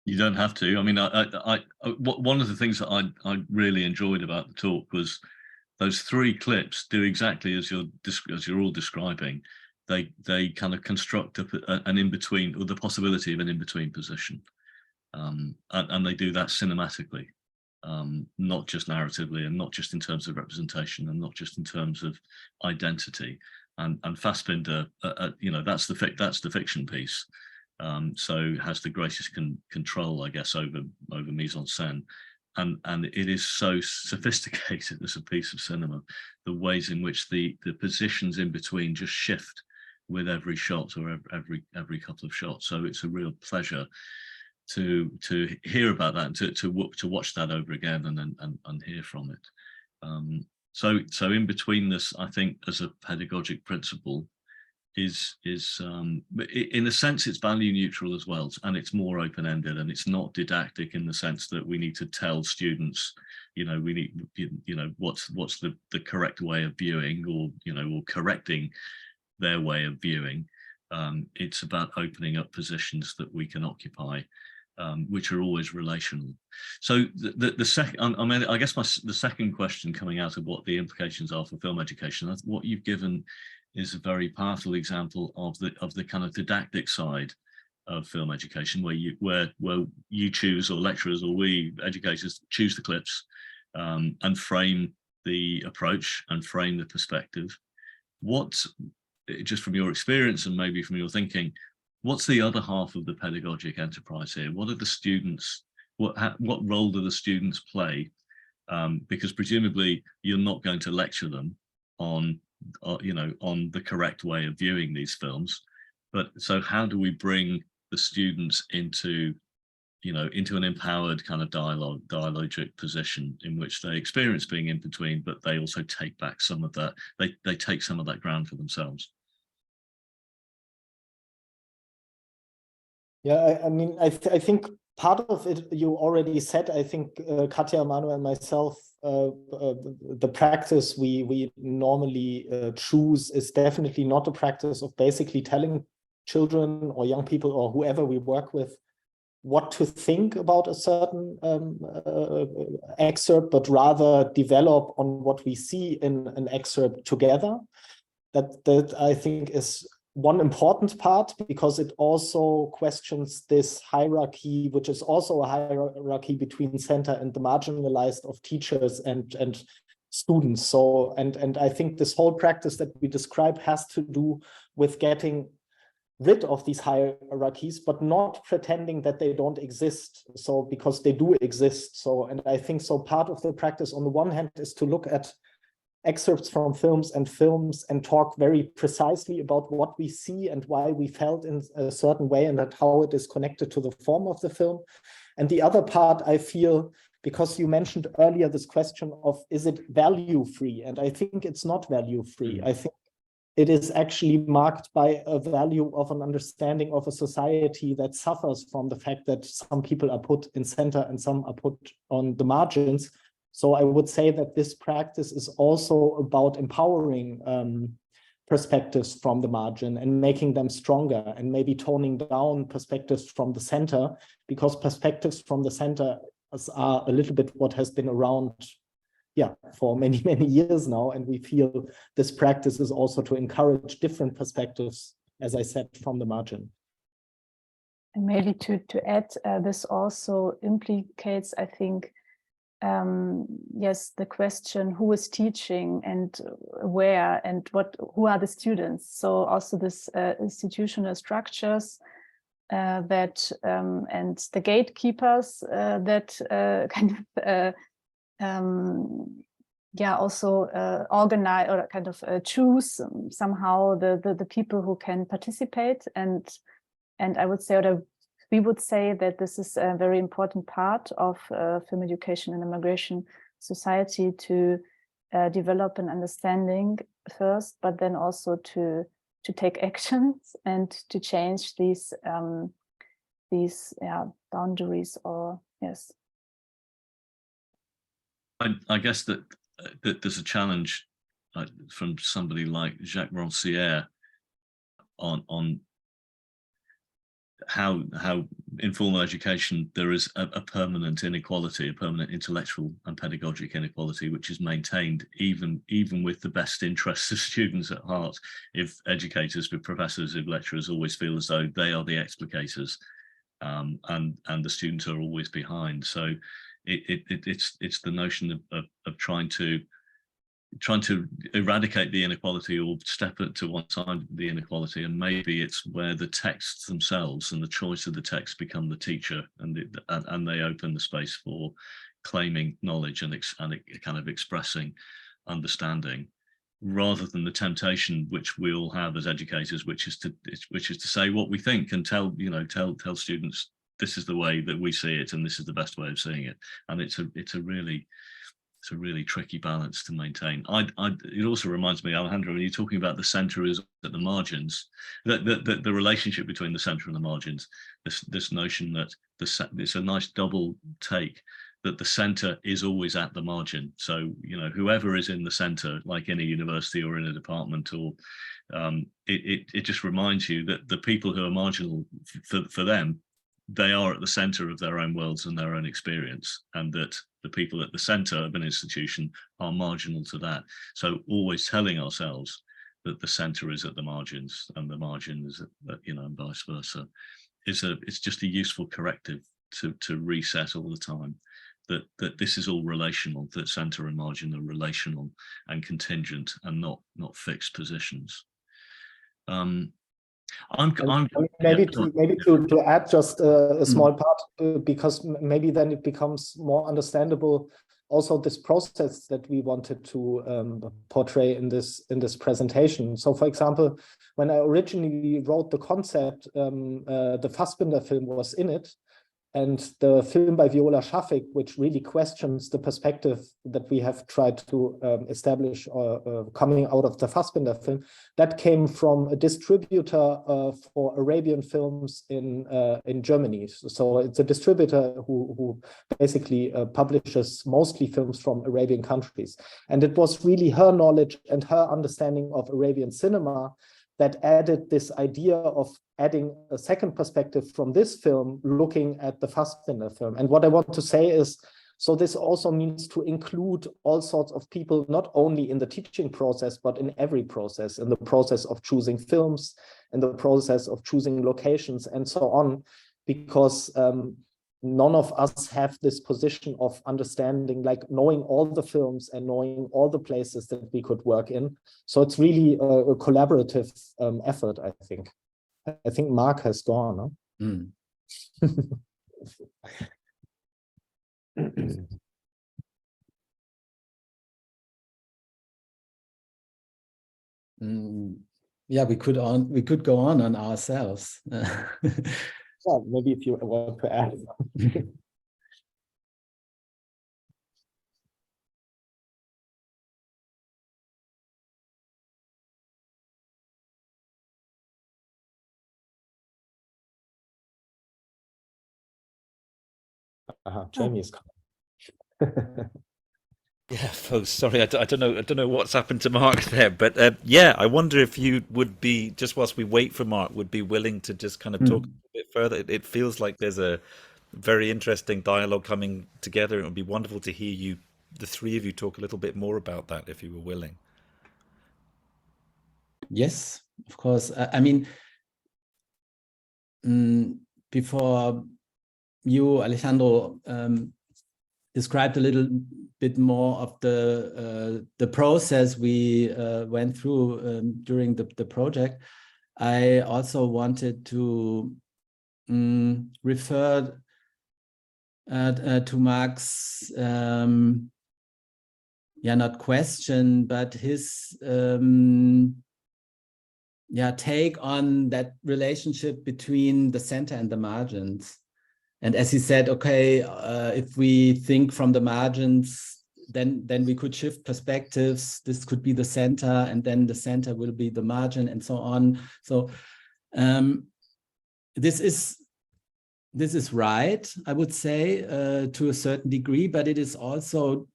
You don't have to. I mean, one of the things that I really enjoyed about the talk was those 3 clips do exactly as you're all describing. They kind of construct an in-between, or the possibility of an in-between position, and they do that cinematically, not just narratively, and not just in terms of representation, and not just in terms of identity. And Fassbinder, you know, that's the fiction piece. So has the greatest control, I guess, over mise-en-scène, and it is so sophisticated as a piece of cinema, the ways in which the positions in between just shift with every shot or every couple of shots. So it's a real pleasure to hear about that, and to watch that over again and hear from it. So in between this, I think, as a pedagogic principle, is in a sense it's value neutral as well, and it's more open-ended, and it's not didactic in the sense that we need to tell students, you know, we need, you know, what's the correct way of viewing, or, you know, or correcting their way of viewing. It's about opening up positions that we can occupy, which are always relational. So the second, I mean, I guess the second question coming out of what the implications are for film education, what you've given is a very powerful example of the kind of didactic side of film education, where you choose, or lecturers or we educators choose the clips, and frame the approach and frame the perspective. Just from your experience and maybe from your thinking, what's the other half of the pedagogic enterprise here? What are the students, what role do the students play? Because presumably you're not going to lecture them on the correct way of viewing these films, but so how do we bring the students into an empowered kind of dialogic position in which they experience being in between, but they also take back some of that, they take some of that ground for themselves? Yeah, I mean, I think part of it you already said. I think Katja, Manuel, and myself, the practice we normally choose is definitely not a practice of basically telling children or young people or whoever we work with what to think about a certain excerpt, but rather develop on what we see in an excerpt together. That I think is one important part, because it also questions this hierarchy, which is also a hierarchy between center and the marginalized of teachers and students. So, and I think this whole practice that we describe has to do with getting rid of these hierarchies, but not pretending that they don't exist. So, because they do exist. So, and I think so part of the practice on the one hand is to look at excerpts from films and talk very precisely about what we see and why we felt in a certain way, and that how it is connected to the form of the film. And the other part, I feel, because you mentioned earlier this question of, is it value free? And I think it's not value free. I think it is actually marked by a value of an understanding of a society that suffers from the fact that some people are put in center and some are put on the margins. So I would say that this practice is also about empowering perspectives from the margin and making them stronger, and maybe toning down perspectives from the center, because perspectives from the center are a little bit what has been around, for many, many years now. And we feel this practice is also to encourage different perspectives, as I said, from the margin. And maybe to add, this also implicates, I think, yes, the question who is teaching and where and who are the students. So also this institutional structures that and the gatekeepers that kind of also organize or kind of choose somehow the people who can participate, and I would say, we would say that this is a very important part of film education in a migration society, to develop an understanding first, but then also to take actions and to change these boundaries, or yes. I guess that there's a challenge from somebody like Jacques Rancière on how in formal education there is a permanent inequality, a permanent intellectual and pedagogic inequality, which is maintained even with the best interests of students at heart. If educators, if professors, if lecturers always feel as though they are the explicators, and the students are always behind. So it's the notion of trying to eradicate the inequality or step it to one side of the inequality, and maybe it's where the texts themselves and the choice of the text become the teacher, and they open the space for claiming knowledge and kind of expressing understanding, rather than the temptation which we all have as educators, which is to say what we think and tell students this is the way that we see it and this is the best way of seeing it. And it's a really tricky balance to maintain. It also reminds me, Alejandro, when you're talking about the center is at the margins, the relationship between the center and the margins, this notion that it's a nice double take, that the center is always at the margin. So, whoever is in the center, like in a university or in a department, or it just reminds you that the people who are marginal for them, they are at the center of their own worlds and their own experience, and that the people at the center of an institution are marginal to that. So always telling ourselves that the center is at the margins and the margin is at, and vice versa, it's just a useful corrective to reset all the time, that this is all relational, that center and margin are relational and contingent and not fixed positions. Maybe to add just a small part, because maybe then it becomes more understandable also this process that we wanted to portray in this presentation. So, for example, when I originally wrote the concept, the Fassbinder film was in it, and the film by Viola Schaffig, which really questions the perspective that we have tried to establish coming out of the Fassbinder film, that came from a distributor for Arabian films in Germany. So it's a distributor who basically publishes mostly films from Arabian countries. And it was really her knowledge and her understanding of Arabian cinema that added this idea of adding a second perspective from this film, looking at the Fassbinder film. And what I want to say is, so this also means to include all sorts of people, not only in the teaching process, but in every process, in the process of choosing films, in the process of choosing locations, and so on, because none of us have this position of understanding, like knowing all the films and knowing all the places that we could work in. So it's really a collaborative effort, I think. I think Mark has gone, no? Yeah, we could go on ourselves. Yeah, maybe if you want to add. Jamie's coming. Yeah, folks, sorry, I don't know what's happened to Mark there, but yeah, I wonder if you would be, just whilst we wait for Mark, would be willing to just kind of talk a bit further. It feels like there's a very interesting dialogue coming together. It would be wonderful to hear you, the three of you, talk a little bit more about that, if you were willing. Yes, of course. I mean, before you, Alejandro, described a little bit more of the process we went through during the project, I also wanted to refer to Mark's, not question, but his take on that relationship between the center and the margins. And as he said, okay, if we think from the margins, then we could shift perspectives. This could be the center, and then the center will be the margin, and so on. So this is right, I would say, to a certain degree, but it is also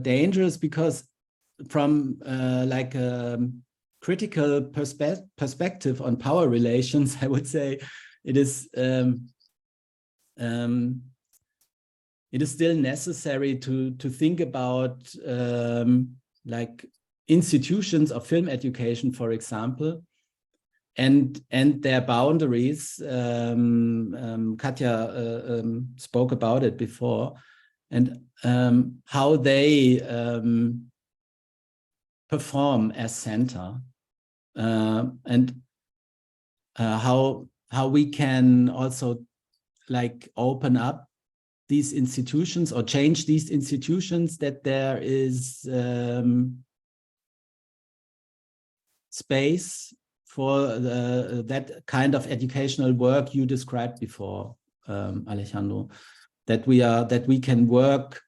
dangerous, because from like a critical perspective on power relations, I would say it is still necessary to think about like institutions of film education, for example, and their boundaries. Katja spoke about it before, and how they perform as center, and how we can also like open up these institutions or change these institutions, that there is space for that kind of educational work you described before, Alejandro, that we can work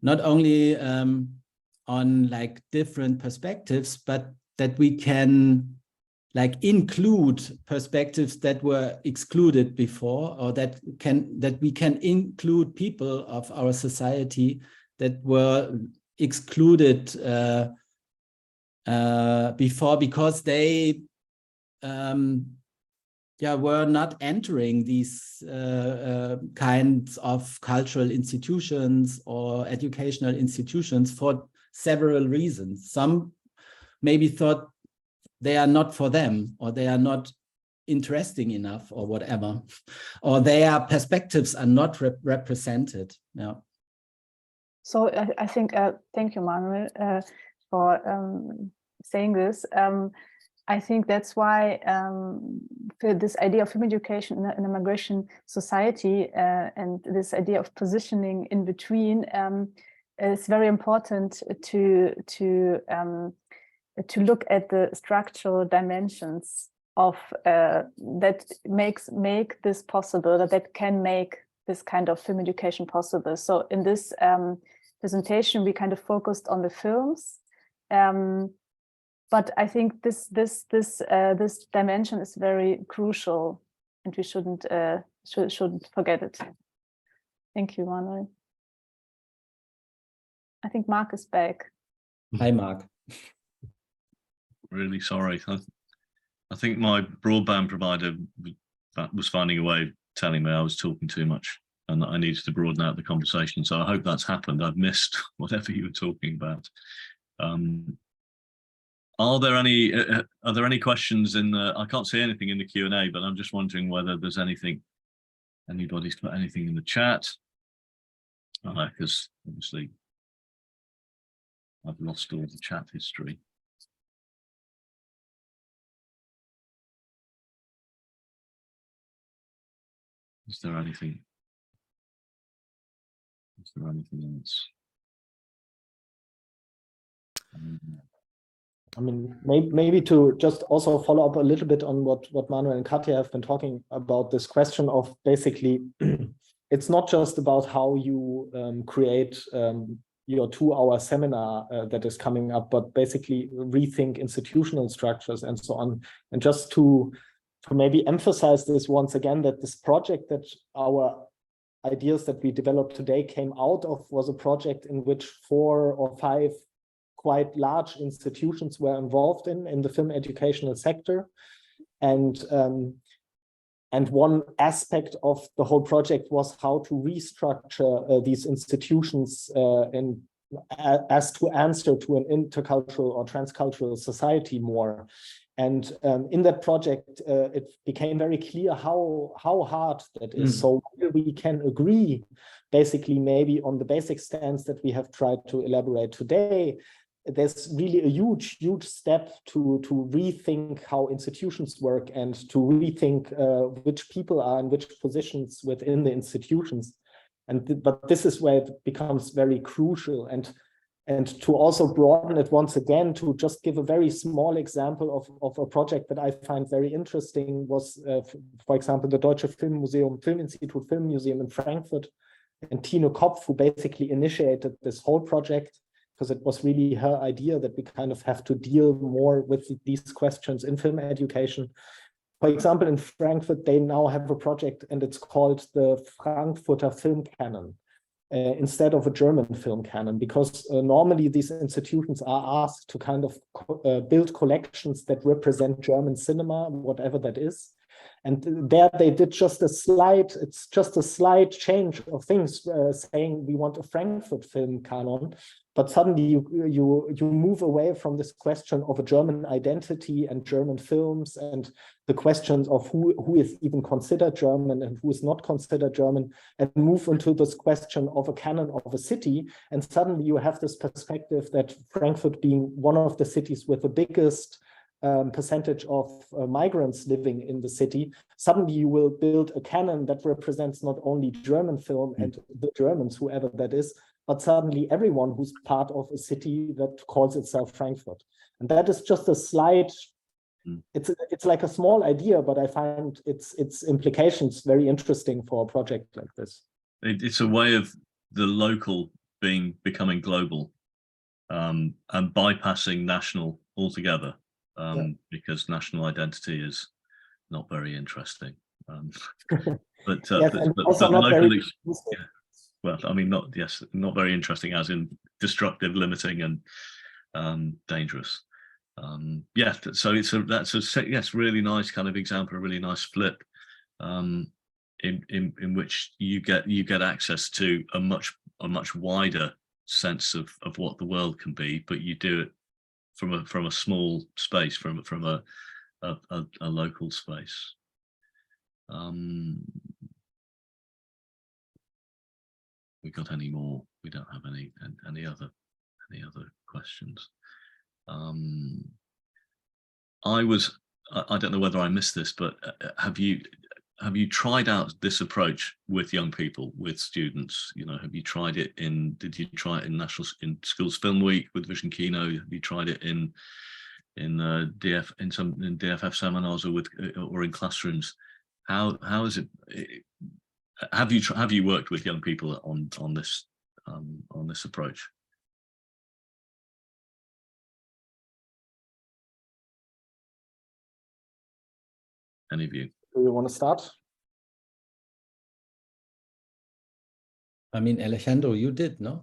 not only on like different perspectives, but that we can like include perspectives that were excluded before, or that we can include people of our society that were excluded before, because they were not entering these kinds of cultural institutions or educational institutions for several reasons. Some maybe thought they are not for them, or they are not interesting enough, or whatever, or their perspectives are not represented. Yeah. So I think, thank you, Manuel, for saying this. I think that's why for this idea of film education in a migration society, and this idea of positioning in between, it's very important to look at the structural dimensions of that make this possible, that can make this kind of film education possible. So in this presentation, we kind of focused on the films, but I think this dimension is very crucial, and we shouldn't forget it. Thank you, Manuel. I think Mark is back. Hi, Mark. Really sorry. I think my broadband provider was finding a way of telling me I was talking too much and that I needed to broaden out the conversation. So I hope that's happened. I've missed whatever you were talking about. Are there any questions in the? I can't see anything in the Q&A, but I'm just wondering whether there's anything. Anybody's got anything in the chat? Because obviously I've lost all the chat history. Is there anything? Is there anything else? I mean, maybe to just also follow up a little bit on what Manuel and Katja have been talking about, this question of basically, it's not just about how you create your 2-hour seminar that is coming up, but basically rethink institutional structures and so on. And just to maybe emphasize this once again, that this project that our ideas that we developed today came out of was a project in which 4 or 5 quite large institutions were involved in the film educational sector. And one aspect of the whole project was how to restructure these institutions as to answer to an intercultural or transcultural society more. And in that project, it became very clear how hard that is. So we can agree, basically, maybe on the basic stance that we have tried to elaborate today. There's really a huge step to rethink how institutions work and to rethink which people are in which positions within the institutions. But this is where it becomes very crucial. And to also broaden it once again, to just give a very small example of a project that I find very interesting was, for example, the Deutsche Filminstitut Film Museum in Frankfurt, and Christine Kopf, who basically initiated this whole project, because it was really her idea that we kind of have to deal more with these questions in film education. For example, in Frankfurt, they now have a project and it's called the Frankfurter Film Canon, instead of a German film canon, because normally these institutions are asked to kind of build collections that represent German cinema, whatever that is. And there they did just a slight, it's just a slight change of things, saying we want a Frankfurt film canon, but suddenly you move away from this question of a German identity and German films and the questions of who is even considered German and who is not considered German, and move into this question of a canon of a city. And suddenly you have this perspective that Frankfurt, being one of the cities with the biggest percentage of migrants living in the city, suddenly you will build a canon that represents not only German film and the Germans, whoever that is, but suddenly everyone who's part of a city that calls itself Frankfurt. And that is just a slight, it's like a small idea, but I find its implications very interesting for a project like this. It's a way of the local becoming global, and bypassing national altogether. Because national identity is not very interesting. But local, well, I mean, not very interesting as in destructive, limiting, and dangerous. So that's a really nice kind of example, a really nice flip, in which you get access to a much wider sense of what the world can be, but you do it from a small space, from a local space. We got any more? We don't have any other questions. I don't know whether I missed this, but have you tried out this approach with young people, with students? Have you tried it did you try it in Schools Film Week with Vision Keynote? Have you tried it in DFF seminars or in classrooms? How is it? Have you worked with young people on this approach? Any of you? Do you want to start? I mean, Alejandro, you did, no?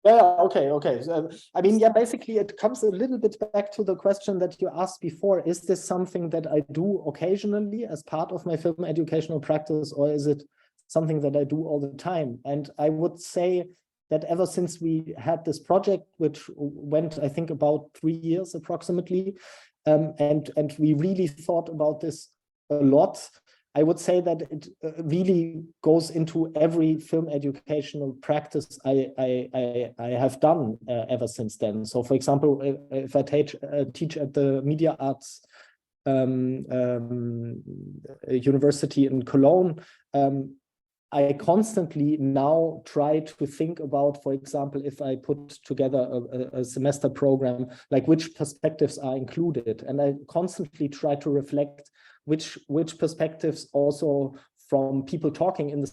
Yeah, okay. So, I mean, basically it comes a little bit back to the question that you asked before. Is this something that I do occasionally as part of my film educational practice, or is it something that I do all the time? And I would say that ever since we had this project, which went, I think, about 3 years approximately, and we really thought about this a lot, I would say that it really goes into every film educational practice I have done ever since then. So, for example, if I teach at the Media Arts University in Cologne, I constantly now try to think about, for example, if I put together a semester program, like which perspectives are included. And I constantly try to reflect which perspectives also from people talking in the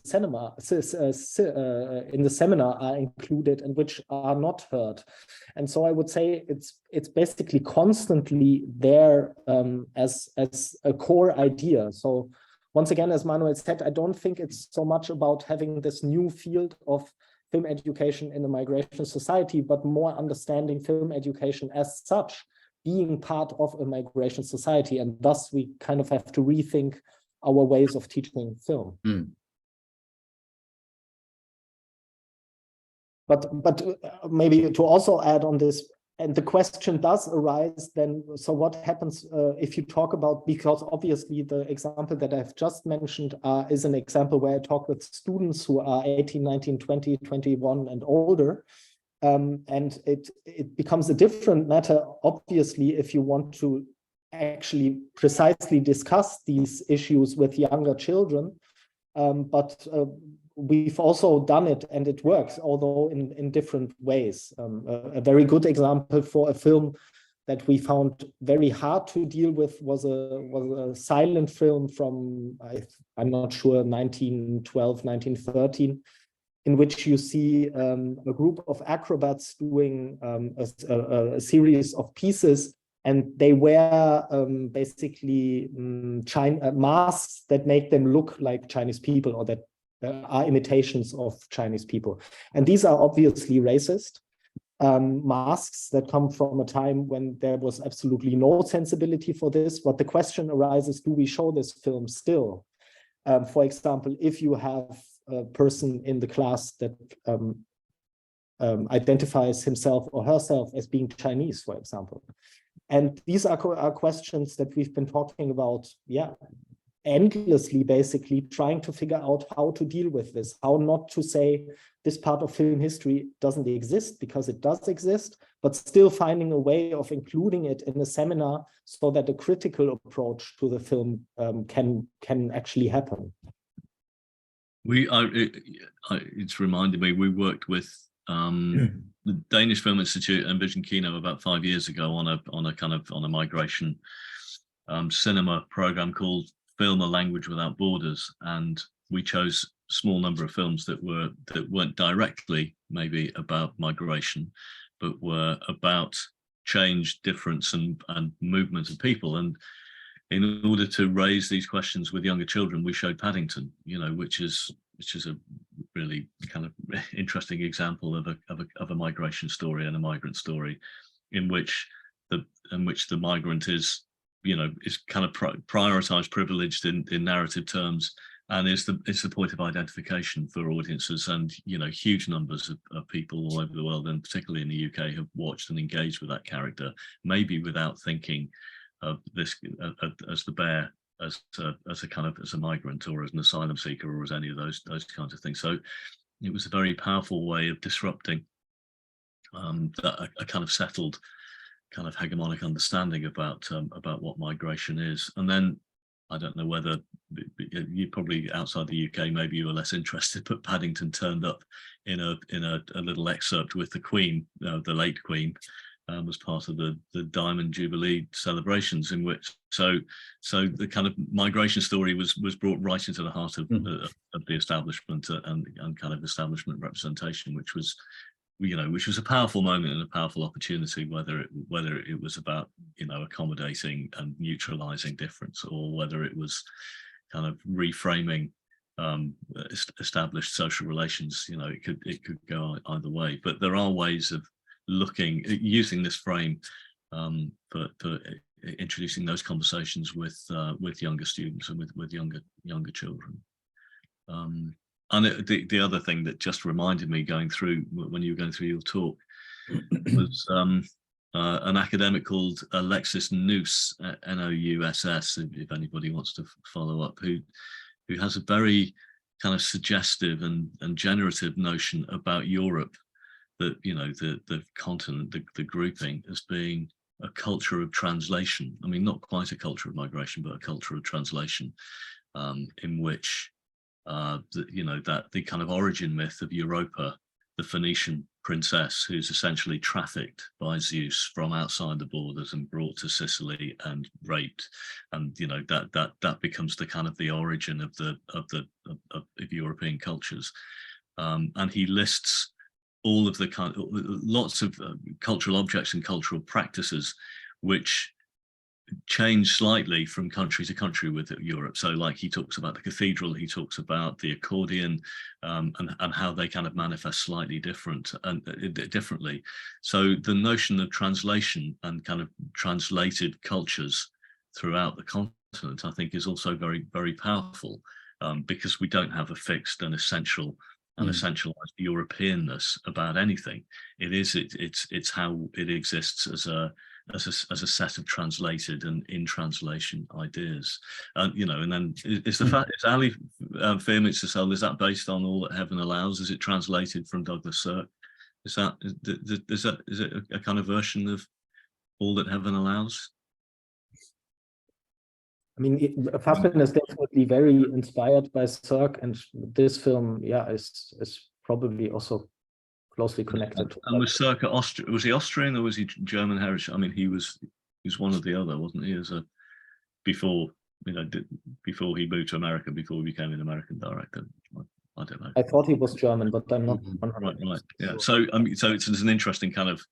seminar are included and which are not heard. And so I would say it's basically constantly there as a core idea. So once again, as Manuel said, I don't think it's so much about having this new field of film education in a migration society, but more understanding film education as such, being part of a migration society. And thus we kind of have to rethink our ways of teaching film. But maybe to also add on this, and the question does arise then, so what happens if you talk about, because obviously the example that I've just mentioned is an example where I talk with students who are 18, 19, 20, 21 and older. And it becomes a different matter, obviously, if you want to actually precisely discuss these issues with younger children. But we've also done it and it works, although in different ways. A very good example for a film that we found very hard to deal with was a silent film from, I'm not sure, 1912, 1913, in which you see a group of acrobats doing a series of pieces, and they wear basically masks that make them look like Chinese people, or that are imitations of Chinese people. And these are obviously racist masks that come from a time when there was absolutely no sensibility for this. But the question arises, do we show this film still? For example, if you have a person in the class that identifies himself or herself as being Chinese, for example. And these are questions that we've been talking about, endlessly, basically trying to figure out how to deal with this, how not to say this part of film history doesn't exist, because it does exist, but still finding a way of including it in a seminar so that a critical approach to the film can actually happen. It's reminded me, we worked with the Danish Film Institute and Vision Kino about 5 years ago on a migration cinema program called Film a Language Without Borders, and we chose a small number of films that weren't directly maybe about migration, but were about change, difference, and movement of people. And in order to raise these questions with younger children, we showed Paddington, which is a really kind of interesting example of a migration story and a migrant story, in which the migrant is kind of prioritized, privileged in narrative terms, and it's the point of identification for audiences. And huge numbers of people all over the world, and particularly in the UK, have watched and engaged with that character, maybe without thinking of this as the bear, as a migrant, or as an asylum seeker, or as any of those kinds of things. So it was a very powerful way of disrupting a kind of settled, kind of hegemonic understanding about what migration is. And then I don't know whether you probably outside the UK, maybe you were less interested, but Paddington turned up in a little excerpt with the Queen, the late Queen, was part of the Diamond Jubilee celebrations, in which so the kind of migration story was brought right into the heart of the establishment and kind of establishment representation, which was a powerful moment and a powerful opportunity, whether it was about accommodating and neutralizing difference, or whether it was kind of reframing established social relations. It could go either way, but there are ways of using this frame for introducing those conversations with younger students and with younger children. And the other thing that just reminded me going through when you were going through your talk was an academic called Alexis Nouss, Nouss, if anybody wants to follow up, who has a very kind of suggestive and generative notion about Europe, that the continent, the grouping, as being a culture of translation. I mean, not quite a culture of migration, but a culture of translation, in which that the kind of origin myth of Europa, the Phoenician princess who's essentially trafficked by Zeus from outside the borders and brought to Sicily and raped, and that becomes the kind of the origin of European cultures, and he lists all of the lots of cultural objects and cultural practices which change slightly from country to country with Europe. So like he talks about the cathedral, he talks about the accordion, and how they kind of manifest slightly differently. So the notion of translation and kind of translated cultures throughout the continent, I think, is also very, very powerful, because we don't have a fixed and essential and essentialized Europeanness about anything. It's how it exists as a set of translated and in translation ideas, and then is Ali Firmitz's Soul, is that based on All That Heaven Allows? Is it translated from Douglas Sirk? Is it a kind of version of All That Heaven Allows? I mean, Fassbinder is definitely very inspired by Sirk, and this film, is probably also closely connected. And was Sirk Austrian? Was he Austrian or was he German heritage? I mean, he was one or the other, wasn't he? Before he moved to America, before he became an American director. I don't know. I thought he was German, but I'm not. Right. Yeah. So so it's an interesting kind of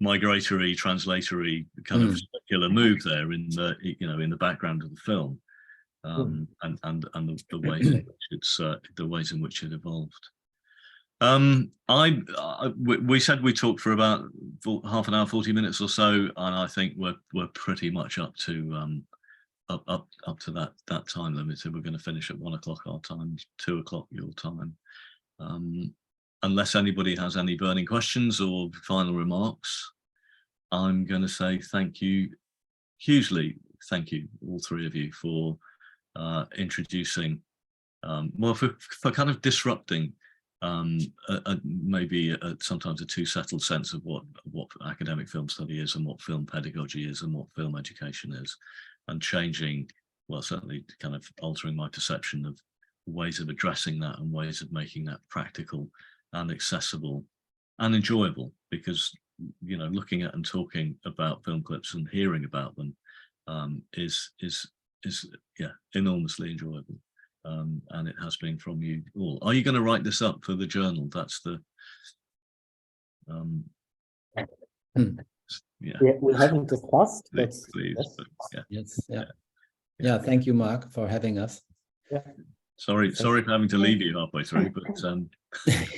migratory, translatory kind of circular move there in the in the background of the film, and the ways in which it's the ways in which it evolved. We said we talked for about half an hour, 40 minutes or so, and I think we're pretty much up to up to that time limit. So we're going to finish at 1 o'clock our time, 2 o'clock your time. Unless anybody has any burning questions or final remarks, I'm going to say thank you, hugely thank you, all three of you, for introducing, well, for kind of disrupting maybe sometimes a too settled sense of what academic film study is and what film pedagogy is and what film education is, and changing, well, certainly kind of altering my perception of ways of addressing that and ways of making that practical and accessible and enjoyable, because looking at and talking about film clips and hearing about them is enormously enjoyable, and it has been from you all. Are you going to write this up for the journal? That's the we haven't discussed. Please. Yeah. Thank you, Mark, for having us. Yeah. Sorry for having to leave you halfway through, but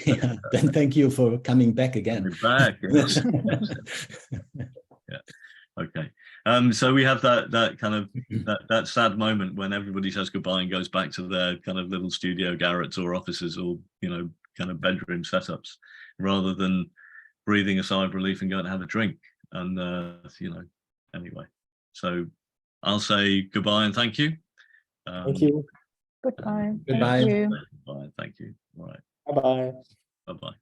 yeah, then thank you for coming back again. Yes. Yeah. Okay. So we have that kind of that sad moment when everybody says goodbye and goes back to their kind of little studio garrets or offices or kind of bedroom setups, rather than breathing a sigh of relief and going to have a drink. And anyway, so I'll say goodbye and thank you. Thank you. Goodbye. Goodbye. Thank you. Bye. Thank you. All right. Bye-bye. Bye-bye.